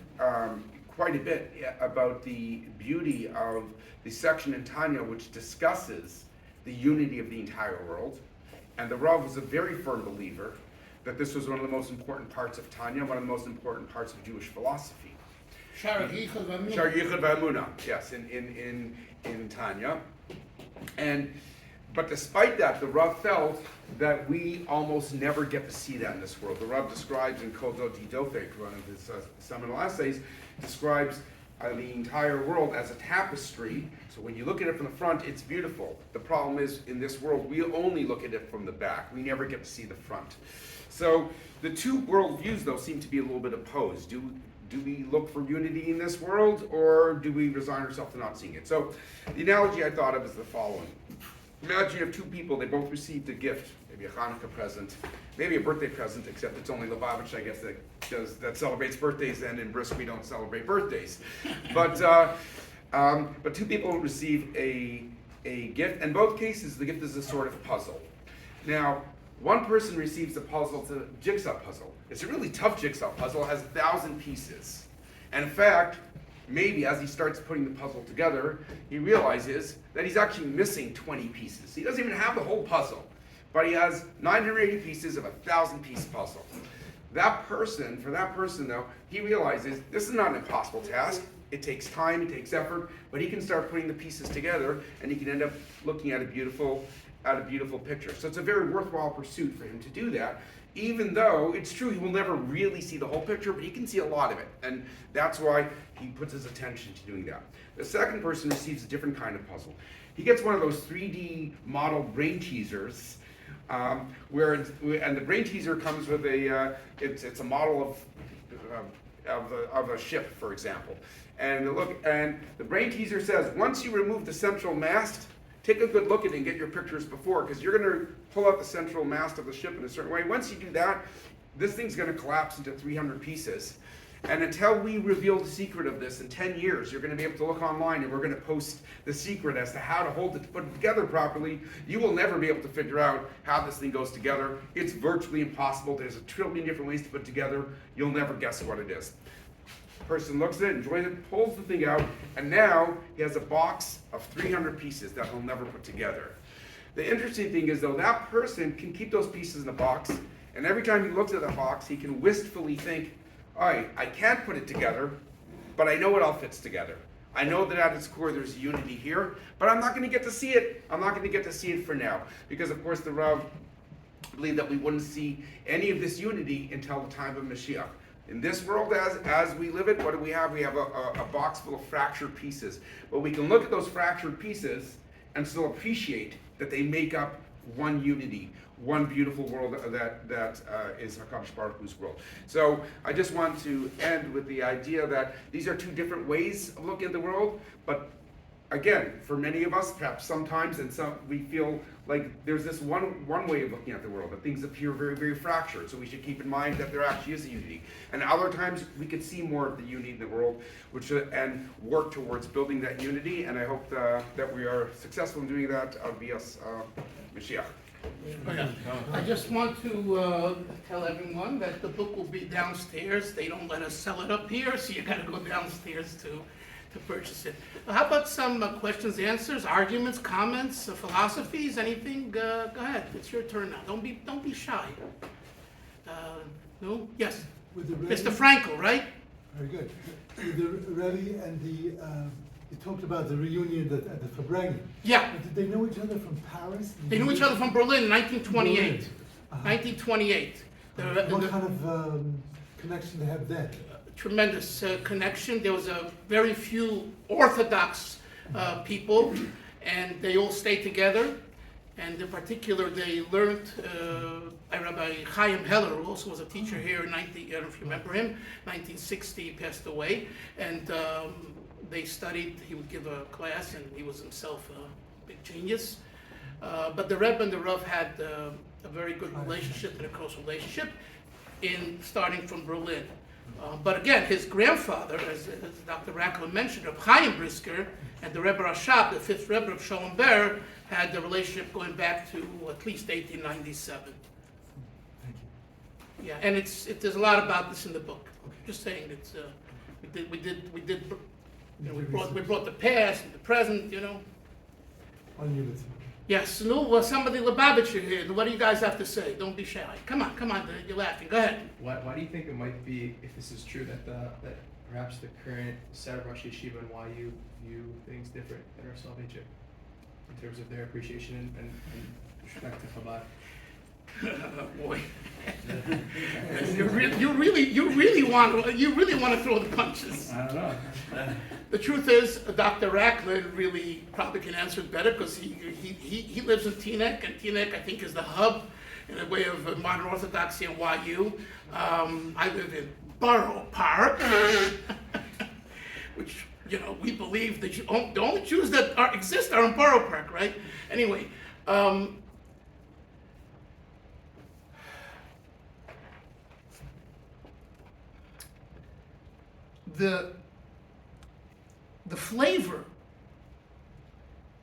quite a bit about the beauty of the section in Tanya which discusses the unity of the entire world. And the Rav was a very firm believer that this was one of the most important parts of Tanya, one of the most important parts of Jewish philosophy. Shar Yichud V'Amunah. Shar Yichud V'Amunah, yes, in Tanya. But despite that, the Rav felt that we almost never get to see that in this world. The Rav describes in Kol Dodi Dofek, one of his seminal essays, describes the entire world as a tapestry. So when you look at it from the front, it's beautiful. The problem is, in this world, we only look at it from the back. We never get to see the front. So the two worldviews, though, seem to be a little bit opposed. Do we look for unity in this world, or do we resign ourselves to not seeing it? So the analogy I thought of is the following. Imagine you have two people, they both received a gift, maybe a Hanukkah present, maybe a birthday present, except it's only Lubavitch, I guess, that celebrates birthdays, and in Brisk we don't celebrate birthdays. But two people receive a gift. In both cases, the gift is a sort of puzzle. Now, one person receives the puzzle, it's a jigsaw puzzle. It's a really tough jigsaw puzzle, it has 1,000 pieces. And in fact, maybe as he starts putting the puzzle together, he realizes that he's actually missing 20 pieces. He doesn't even have the whole puzzle, but he has 980 pieces of a 1,000-piece puzzle. For that person though, he realizes this is not an impossible task. It takes time, it takes effort, but he can start putting the pieces together and he can end up looking at a beautiful picture. So it's a very worthwhile pursuit for him to do that, even though it's true he will never really see the whole picture, but he can see a lot of it. And that's why he puts his attention to doing that. The second person receives a different kind of puzzle. He gets one of those 3D model brain teasers, and the brain teaser comes with it's a model of a ship, for example. And the brain teaser says, once you remove the central mast, take a good look at it and get your pictures before, because you're going to pull out the central mast of the ship in a certain way. Once you do that, this thing's going to collapse into 300 pieces. And until we reveal the secret of this in 10 years, you're going to be able to look online and we're going to post the secret as to how to hold it, to put it together properly. You will never be able to figure out how this thing goes together. It's virtually impossible. There's a trillion different ways to put it together. You'll never guess what it is. Person looks at it, enjoys it, pulls the thing out, and now he has a box of 300 pieces that he'll never put together. The interesting thing is, though, that person can keep those pieces in the box, and every time he looks at the box, he can wistfully think, all right, I can't put it together, but I know it all fits together. I know that at its core there's unity here, but I'm not going to get to see it. I'm not going to get to see it for now, because of course the Rav believed that we wouldn't see any of this unity until the time of Mashiach. In this world, as we live it, what do we have? We have a box full of fractured pieces. But we can look at those fractured pieces and still appreciate that they make up one unity, one beautiful world that is HaKadosh Baruch Hu's world. So I just want to end with the idea that these are two different ways of looking at the world, but again, for many of us, perhaps sometimes, and some we feel like there's this one way of looking at the world, that things appear very, very fractured. So we should keep in mind that there actually is a unity. And other times we could see more of the unity in the world, and work towards building that unity. And I hope that we are successful in doing that. Bias Mashiach. I just want to tell everyone that the book will be downstairs. They don't let us sell it up here, so you got to go downstairs to purchase it. How about some questions, answers, arguments, comments, philosophies, anything? Go ahead. It's your turn now. Don't be shy. No? Yes. Mr. Frankel, right? Very good. With the Rebbe and you talked about the reunion at the Fabrengen. Yeah. But did they know each other from Paris? They knew each other from Berlin in 1928. Berlin. Uh-huh. 1928. What kind of connection they have then? Tremendous connection. There was a very few Orthodox people, and they all stayed together. And in particular, they learned by Rabbi Chaim Heller, who also was a teacher here in I don't know if you remember him, 1960, he passed away. And they studied, he would give a class, and he was himself a big genius. But the Rebbe and the Rav had a very good relationship and a close relationship in starting from Berlin. But again, his grandfather, as Dr. Rachlin mentioned, Rabbi Chaim Brisker, and the Rebbe Rashab, the fifth Rebbe of Sholem Ber, had the relationship going back to at least 1897. Thank you. Yeah, and there's a lot about this in the book. Just saying that we brought the past and the present, On unity. Yes, no, somebody Lubavitcher here. What do you guys have to say? Don't be shy. Come on, you're laughing. Go ahead. Why do you think it might be, if this is true, that perhaps the current set of Rosh Yeshiva and YU view things different than our Soloveitchik in terms of their appreciation and respect to Chabad? Boy, you really want to throw the punches. I don't know. The truth is, Dr. Rachlin really probably can answer it better because he lives in Teaneck, and Teaneck I think is the hub in a way of modern Orthodoxy and YU. I live in Borough Park, which we believe that the only Jews that exist are in Borough Park, right? Anyway. The flavor,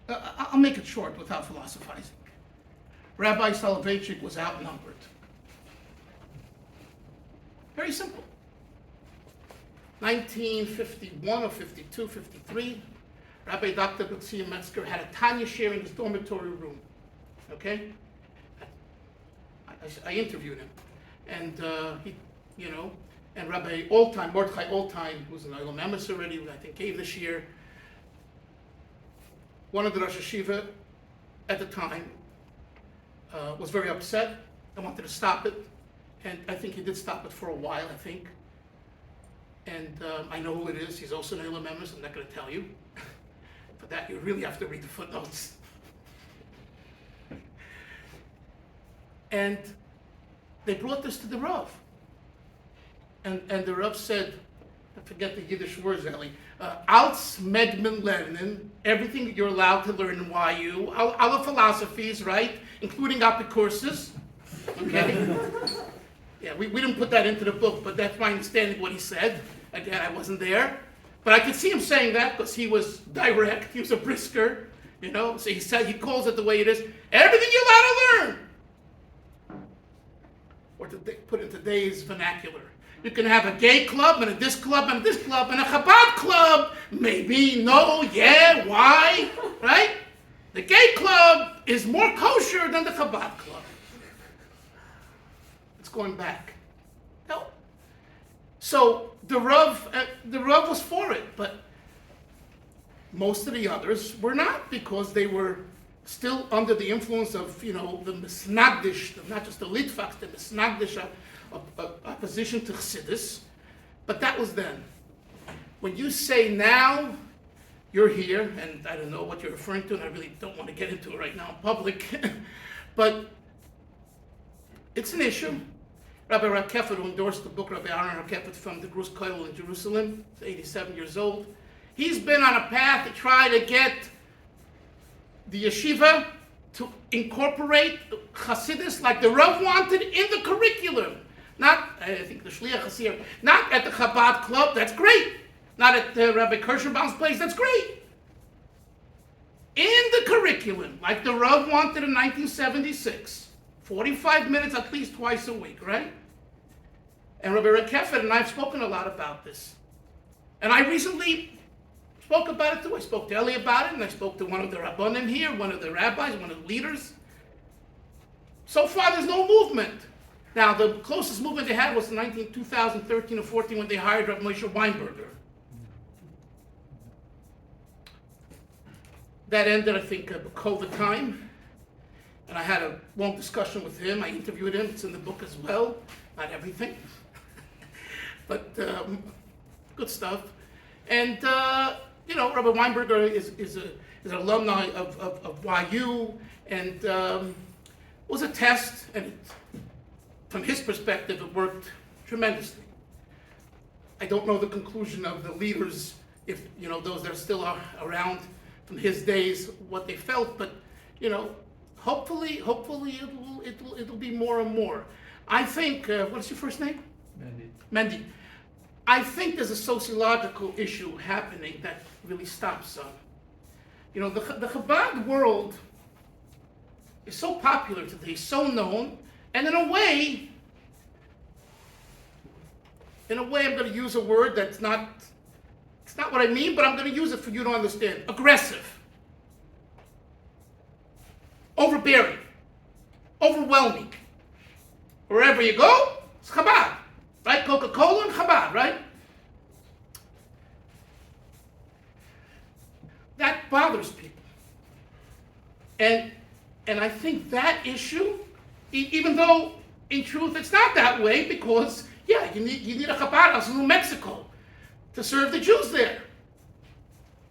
I'll make it short without philosophizing. Rabbi Soloveitchik was outnumbered. Very simple. 1951 or 52, 53, Rabbi Dr. B'tzia Metzger had a Tanya share in his dormitory room. Okay? I interviewed him. And and Rabbi Mordechai Oldtime, who's an Olam Emes already, I think gave this year, one of the Rosh Yeshiva at the time was very upset and wanted to stop it. And I think he did stop it for a while, I think. And I know who it is. He's also an Olam Emes. I'm not going to tell you. For that, you really have to read the footnotes. And they brought this to the Rav. And the Rav said, I forget the Yiddish words, Ellie, Als Medmen Lernen, everything that you're allowed to learn in YU, all the philosophies, right, including Apikourses, okay? Yeah, we didn't put that into the book, but that's my understanding of what he said. Again, I wasn't there. But I could see him saying that because he was direct, he was a brisker, so he calls it the way it is. Everything you're allowed to learn. Or to put it in today's vernacular. You can have a gay club and a this club and this club and a Chabad club. Maybe, no, yeah, why? Right? The gay club is more kosher than the Chabad club. It's going back. No. So the Rav was for it, but most of the others were not because they were still under the influence of, the Misnagdish, not just the Litvaks, the Misnagdish opposition to Chassidus, but that was then. When you say now, you're here, and I don't know what you're referring to, and I really don't want to get into it right now in public, but it's an issue. Rabbi Rakefet, who endorsed the book, Rabbi Aaron Rakefet from the Grus Koil in Jerusalem, he's 87 years old. He's been on a path to try to get the yeshiva to incorporate Chassidus like the Rav wanted in the curriculum. Not, I think the Shliach Hasir, not at the Chabad club, that's great. Not at Rabbi Kirschenbaum's place, that's great. In the curriculum, like the Rav wanted in 1976, 45 minutes at least twice a week, right? And Rabbi Rakefet and I have spoken a lot about this. And I recently spoke about it too. I spoke to Eli about it, and I spoke to one of the Rabbanim here, one of the rabbis, one of the leaders. So far, there's no movement. Now, the closest movement they had was in 2013 or 14 when they hired Rabbi Moshe Weinberger. That ended, I think, COVID time. And I had a long discussion with him. I interviewed him. It's in the book as well. Not everything. But good stuff. And, Rabbi Weinberger is an alumni of YU. And was a test. And from his perspective, it worked tremendously. I don't know the conclusion of the leaders, if, those that are still around from his days, what they felt. But, hopefully it'll be more and more. I think, what's your first name? Mandy. Mendy. I think there's a sociological issue happening that really stops some. You know, the Chabad world is so popular today, so known, and in a way, I'm going to use a word that's not, it's not what I mean, but I'm going to use it for you to understand. Aggressive. Overbearing. Overwhelming. Wherever you go, it's Chabad. Right? Coca-Cola and Chabad, right? That bothers people. And I think that issue, even though in truth it's not that way, because yeah, you need a Chabad house in New Mexico to serve the Jews there.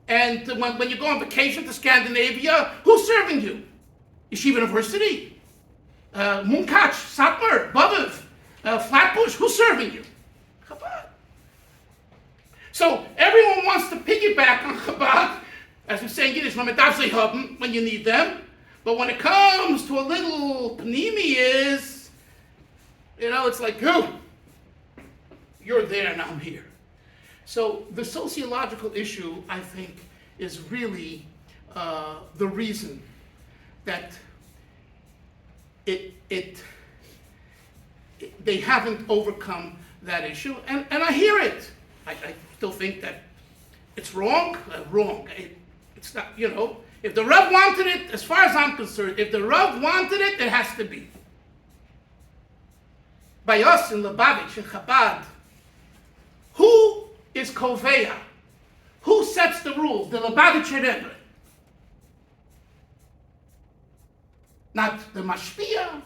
And when you go on vacation to Scandinavia, who's serving you? Yeshiva University, Munkach, Satmar, Boviv, Flatbush, who's serving you? Chabad. So everyone wants to piggyback on Chabad, as we say in Yiddish, when you need them. But when it comes to a little panimi it's like, you're there and I'm here. So the sociological issue, I think, is really the reason that they haven't overcome that issue, and I hear it. I still think that it's wrong. It's not, if the Rav wanted it, as far as I'm concerned, if the Rav wanted it, it has to be. By us in Lubavitch, in Chabad, who is Koveya? Who sets the rules? The Lubavitcher Rebbe. Not the Mashpia,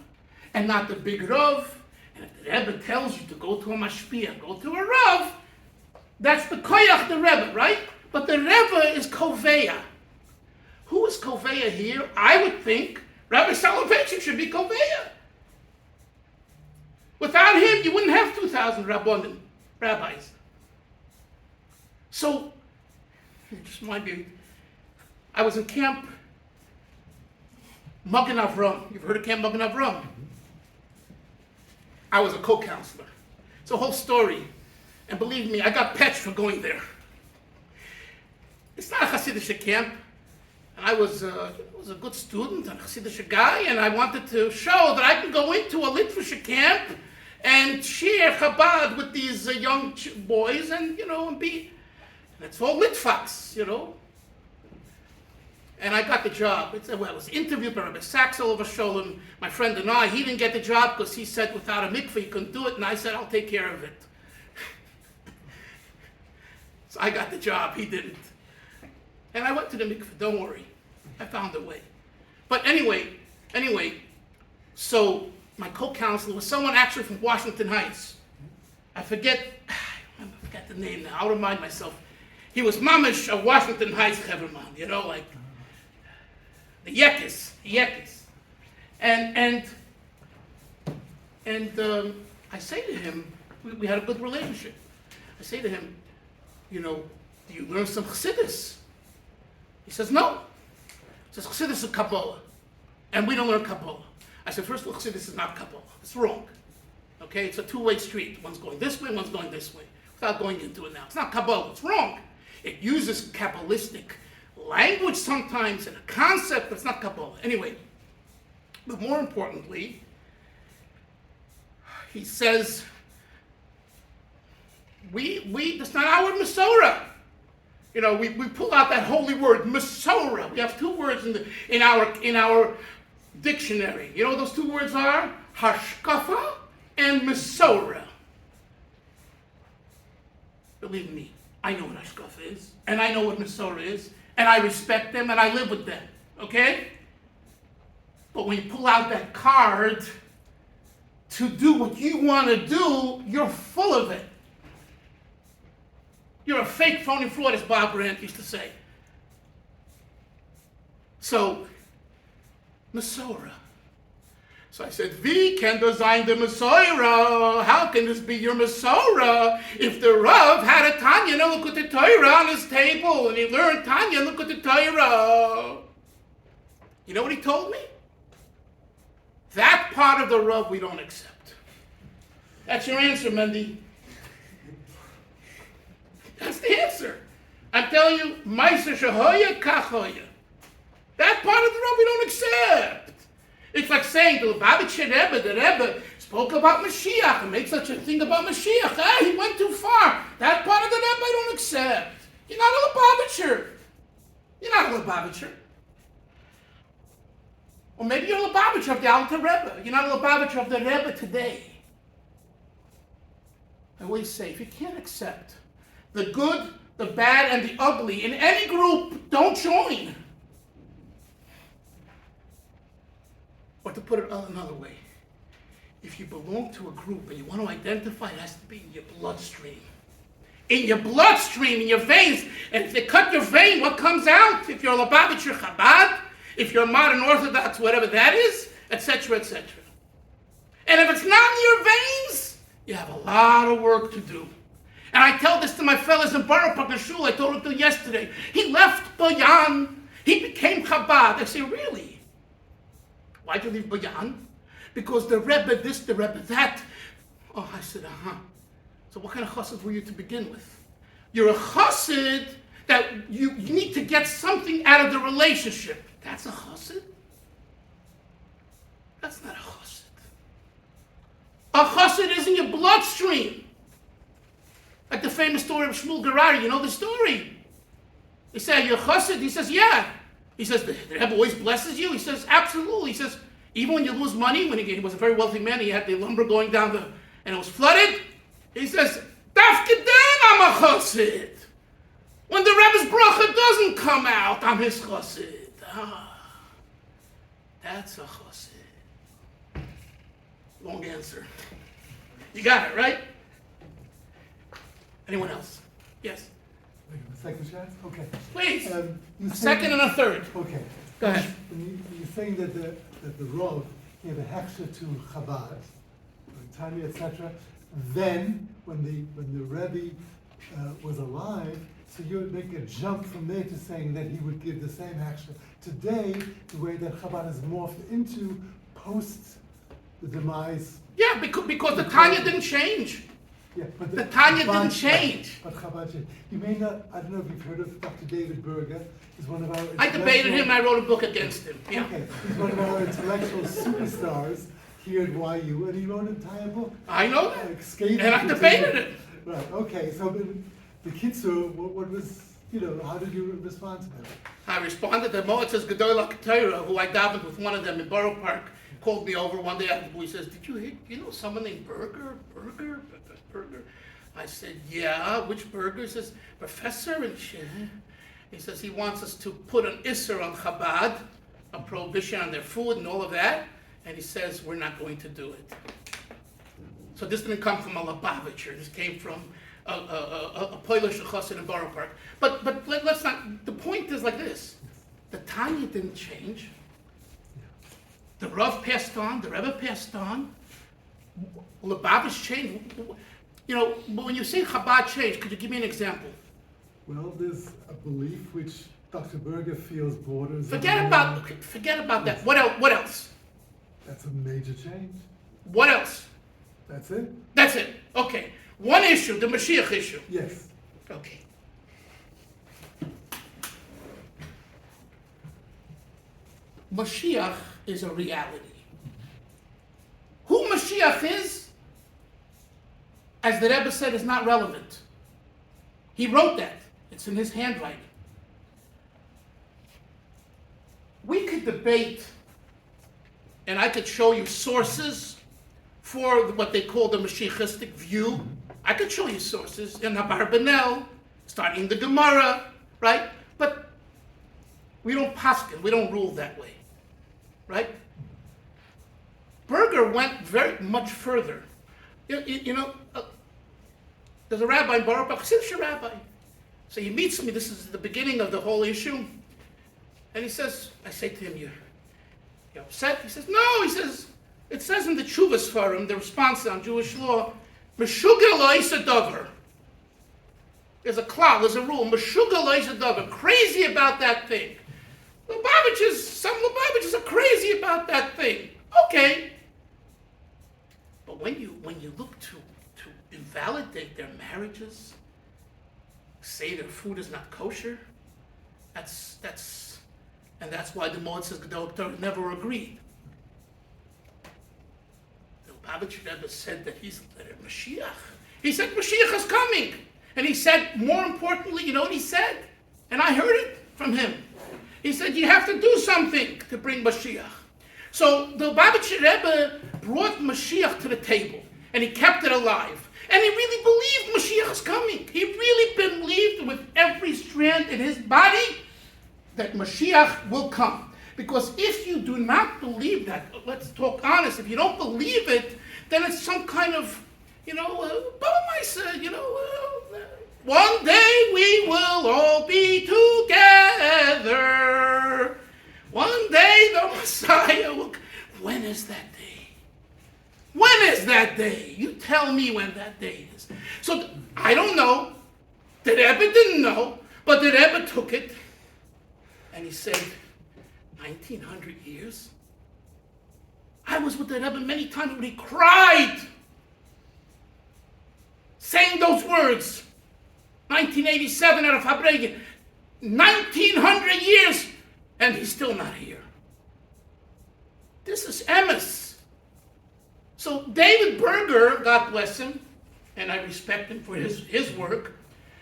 and not the big Rav. And if the Rebbe tells you to go to a Mashpia, go to a Rav, that's the Koyach, the Rebbe, right? But the Rebbe is Koveya. Who is Koveya here? I would think Rabbi Soloveitchik should be Koveya. Without him, you wouldn't have 2,000 rabbis. So, just mind you, I was in Camp Magen Avram. You've heard of Camp Magen Avram? I was a co-counselor. It's a whole story. And believe me, I got patched for going there. It's not a Hasidic camp. And I was a good student and a Hasidic guy, and I wanted to show that I can go into a Litvish camp and share Chabad with these young boys and, and be, and it's all Litvaks, And I got the job. I was interviewed by Rabbi Saxel of Sholem, my friend and I. He didn't get the job because he said without a mikveh he couldn't do it, and I said, I'll take care of it. So I got the job, he didn't. And I went to the mikveh, don't worry. I found a way. But anyway, so my co-counselor was someone actually from Washington Heights. I forget the name now, I'll remind myself. He was mamish of Washington Heights Heverman, like the Yekis. And I say to him, we had a good relationship. I say to him, do you learn some Chassidus? He says, no. He says, Chassidus is Kabbalah, and we don't learn Kabbalah. I said, first of all, Chassidus is not Kabbalah. It's wrong. Okay, it's a two-way street. One's going this way, one's going this way. Without going into it now. It's not Kabbalah, it's wrong. It uses Kabbalistic language sometimes and a concept that's not Kabbalah. Anyway, but more importantly, he says, that's not our Masorah. We pull out that holy word, Masorah. We have two words in our dictionary. You know what those two words are? Hashkafa and Masorah. Believe me, I know what Hashkafa is, and I know what Masorah is, and I respect them, and I live with them, okay? But when you pull out that card to do what you want to do, you're full of it. You're a fake, phony fraud, as Bob Grant used to say. So, Masorah. So I said, we can design the Masorah. How can this be your Masorah? If the Rav had a Tanya, look at the Torah on his table, and he learned Tanya, look at the Torah. You know what he told me? That part of the Rav we don't accept. That's your answer, Mendy. That's the answer. I'm telling you, Meiser Shehoya Kachoya. That part of the Rav we don't accept. It's like saying the Lubavitcher Rebbe, the Rebbe spoke about Mashiach and made such a thing about Mashiach. He went too far. That part of the Rebbe I don't accept. You're not a Lubavitcher. You're not a Lubavitcher. Or maybe you're a Lubavitcher of the Alter Rebbe. You're not a Lubavitcher of the Rebbe today. I always say, if you can't accept the good, the bad, and the ugly in any group, don't join. Or to put it another way, if you belong to a group and you want to identify, it has to be in your bloodstream. In your bloodstream, in your veins. And if they cut your vein, what comes out? If you're a Lubavitcher Chabad, if you're a modern Orthodox, whatever that is, etc., etc. And if it's not in your veins, you have a lot of work to do. And I tell this to my fellows in Borough Park and Shul. I told it to yesterday. He left Bayan. He became Chabad. I say, really? Why'd you leave Bayan? Because the Rebbe this, the Rebbe that. Oh, I said, So what kind of chassid were you to begin with? You're a chassid that you need to get something out of the relationship. That's a chassid? That's not a chassid. A chassid is in your bloodstream. Like the famous story of Shmuel Gerari. You know the story? They say, you're a chassid? He says, yeah. He says, the Rebbe always blesses you? He says, absolutely. He says, even when you lose money, when he was a very wealthy man, he had the lumber going down and it was flooded. He says, Dafke then I'm a chassid. When the Rebbe's bracha doesn't come out, I'm his chassid. That's a chassid. Long answer. You got it, right? Anyone else? Yes. Wait, a second chance? Okay. Please. You A second and a third. Okay. Go ahead. You're saying that the Rav gave a hechsher to Chabad, Tanya, etc. Then, when the Rebbe was alive, so you would make a jump from there to saying that he would give the same hechsher. Today, the way that Chabad is morphed into post the demise. Yeah, because the Tanya didn't change. Yeah, but The Tanya Chabad- didn't change. But Chabad changed. You may not, I don't know if you've heard of Dr. David Berger. He's one of our I debated him. I wrote a book against him. Yeah. Okay, he's one of our intellectual superstars here at YU, and he wrote an entire book. I know that. Like scathing And I debated it. Right, okay, so the Kitzur, what was, how did you respond to that? I responded to Moetz's Gedolah Ketira, who I davened with one of them in Borough Park, called me over one day after the boy. He says, did you know someone named Berger? I said, yeah, which Berger? He says, Professor and shit. He says he wants us to put an Isser on Chabad, a prohibition on their food and all of that. And he says, we're not going to do it. So this didn't come from a Lubavitcher. This came from a Polish chassid in Borough Park. But let's not, the point is like this. The Tanya didn't change. The Rav passed on, the Rebbe passed on. Lubavitch changed. But when you say Chabad changed, could you give me an example? Well, there's a belief which Dr. Berger feels borders. Forget about that. What else? That's a major change. What else? That's it? That's it. Okay. One issue, the Mashiach issue. Yes. Okay. Mashiach is a reality. Who Mashiach is, as the Rebbe said, is not relevant. He wrote that. It's in his handwriting. We could debate, and I could show you sources for what they call the Mashiachistic view. I could show you sources in Abarbanel, starting the Gemara, right? But we don't paskin, we don't rule that way, right? Berger went very much further. There's a rabbi in Baruch, a Chassidish rabbi. So he meets me, this is the beginning of the whole issue. And he says, I say to him, you upset? He says, no, he says, it says in the Tshuvas Forum, the response on Jewish law, Meshuga lo isa davar. There's a klal, there's a rule, Meshuga lo isa davar, crazy about that thing. Some Lubavitchers are crazy about that thing. Okay. But when you look to invalidate their marriages, say their food is not kosher, that's why the Motzes Gedolter never agreed. The Lubavitcher Rebbe said that he's Mashiach. He said Mashiach is coming. And he said, more importantly, you know what he said? And I heard it from him. He said, you have to do something to bring Mashiach. So the Lubavitcher Rebbe brought Mashiach to the table, and he kept it alive. And he really believed Mashiach is coming. He really believed with every strand in his body that Mashiach will come. Because if you do not believe that, let's talk honest, if you don't believe it, then it's some kind of, one day we will all be together. One day the Messiah will. When is that day? When is that day? You tell me when that day is. So I don't know. The Rebbe didn't know, but the Rebbe took it and he said, 1900 years? I was with the Rebbe many times when he cried, saying those words. 1987 out of Habregen. 1900 years, and he's still not here. This is emes. So David Berger, God bless him, and I respect him for his work,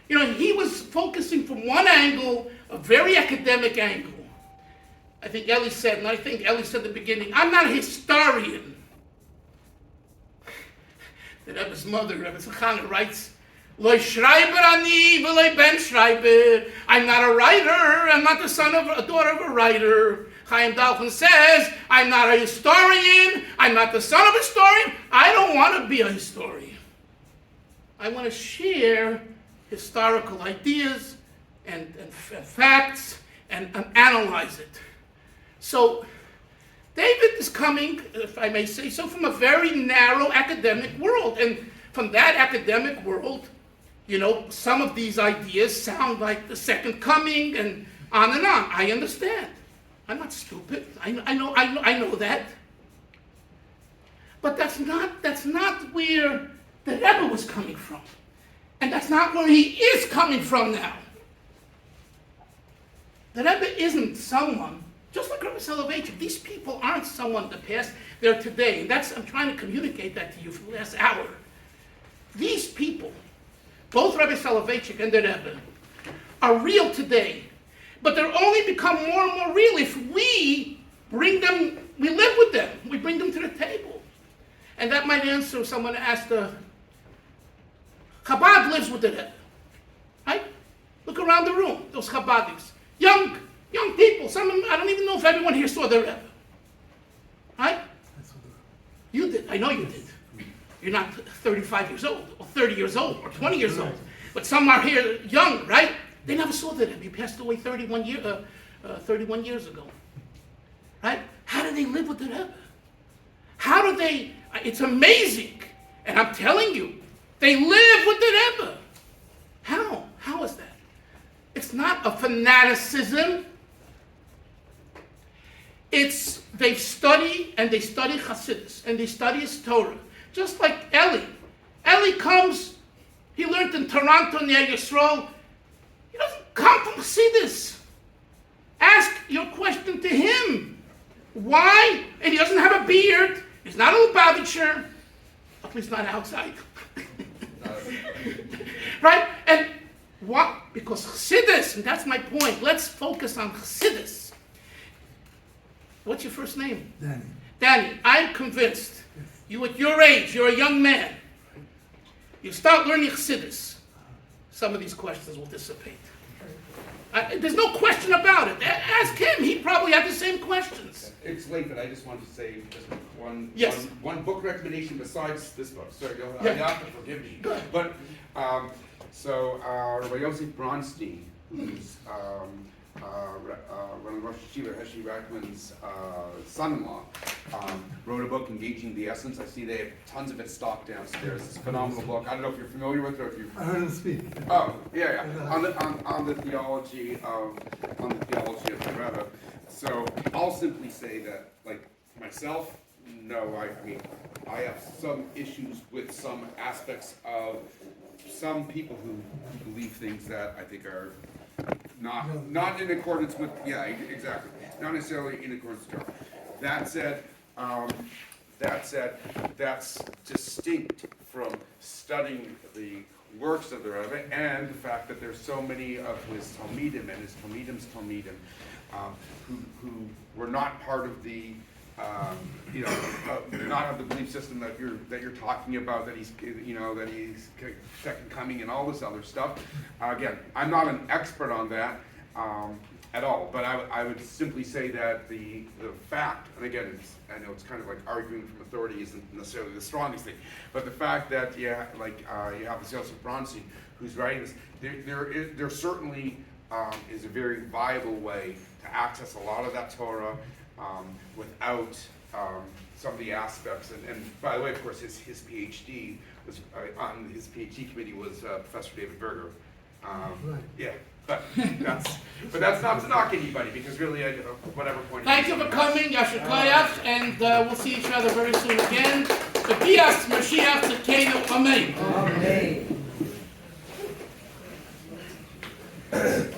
he was focusing from one angle, a very academic angle. I think Eli said at the beginning, I'm not a historian. The Rebbe's mother, Rebbe Zechana, writes, Loi Schreiber ani, v'loi ben Schreiber. I'm not a writer. I'm not the daughter of a writer. Chaim Dalfin says, I'm not a historian. I'm not the son of a historian. I don't want to be a historian. I want to share historical ideas and facts and analyze it. So David is coming, if I may say so, from a very narrow academic world. And from that academic world, some of these ideas sound like the second coming and on and on. I understand. I'm not stupid. I know that. But that's not where the Rebbe was coming from. And that's not where he is coming from now. The Rebbe isn't someone, just like Rabbi Soloveitchik, these people aren't someone in the past, they're today. And I'm trying to communicate that to you for the last hour. These people, both Rabbi Soloveitchik and the Rebbe, are real today. But they'll only become more and more real if we bring them, we live with them, we bring them to the table. And that might answer someone asked, Chabad lives with the Rebbe. Right? Look around the room, those Chabadims. Young people, some of them, I don't even know if everyone here saw the Rebbe. Right? You did, I know you did. You're not 35 years old, or 30 years old, or 20 years old. But some are here young, right? They never saw the Rebbe. He passed away 31 years ago. Right? How do they live with the Rebbe? How do they, it's amazing. And I'm telling you, they live with the Rebbe. How? How is that? It's not a fanaticism. It's, they study Chassidus, and they study his Torah. Just like Eli. Eli comes, he learned in Toronto near Yisrael. He doesn't come from Chassidus. Ask your question to him. Why? And he doesn't have a beard. He's not a Lubavitcher. At least not outside. Right? And what? Because Chassidus, and that's my point. Let's focus on Chassidus. What's your first name? Danny. Danny, I'm convinced. You at your age, you're a young man. You start learning Chassidus. Some of these questions will dissipate. There's no question about it. Ask him. He probably had the same questions. It's late, but I just wanted to say just one book recommendation besides this book. Sorry, you have to forgive me. Go ahead. But Rabbi Yosef Bronstein, who's running Rosh Yeshiva, Heshi Rachlin's son-in-law, wrote a book, Engaging the Essence. I see they have tons of it stocked downstairs. It's a phenomenal book. I don't know if you're familiar with it or if you've... I heard him speak. Oh, yeah. On the theology of the Rebbe. So I'll simply say that, like myself, No, I mean, I have some issues with some aspects of some people who believe things that I think are not in accordance with, yeah, exactly, not necessarily in accordance with Torah. That said, that's distinct from studying the works of the Rebbe and the fact that there's so many of his Talmidim and his Talmidim's Talmidim who were not part of the not of the belief system that you're talking about, that he's second coming and all this other stuff. Again, I'm not an expert on that at all, but I would simply say that the fact, and again, I know it's kind of like arguing from authority isn't necessarily the strongest thing, but the fact that you have this Yosef Bronstein who's writing this, there certainly is a very viable way to access a lot of that Torah without some of the aspects. And by the way, of course, his PhD was on his PhD committee was Professor David Berger. Right. Yeah, but that's not to knock anybody, because really, whatever point. Thank you for coming, Yasher Koyach, and we'll see each other very soon again. B'Bias Mashiach Tzidkenu, Amen. Amen.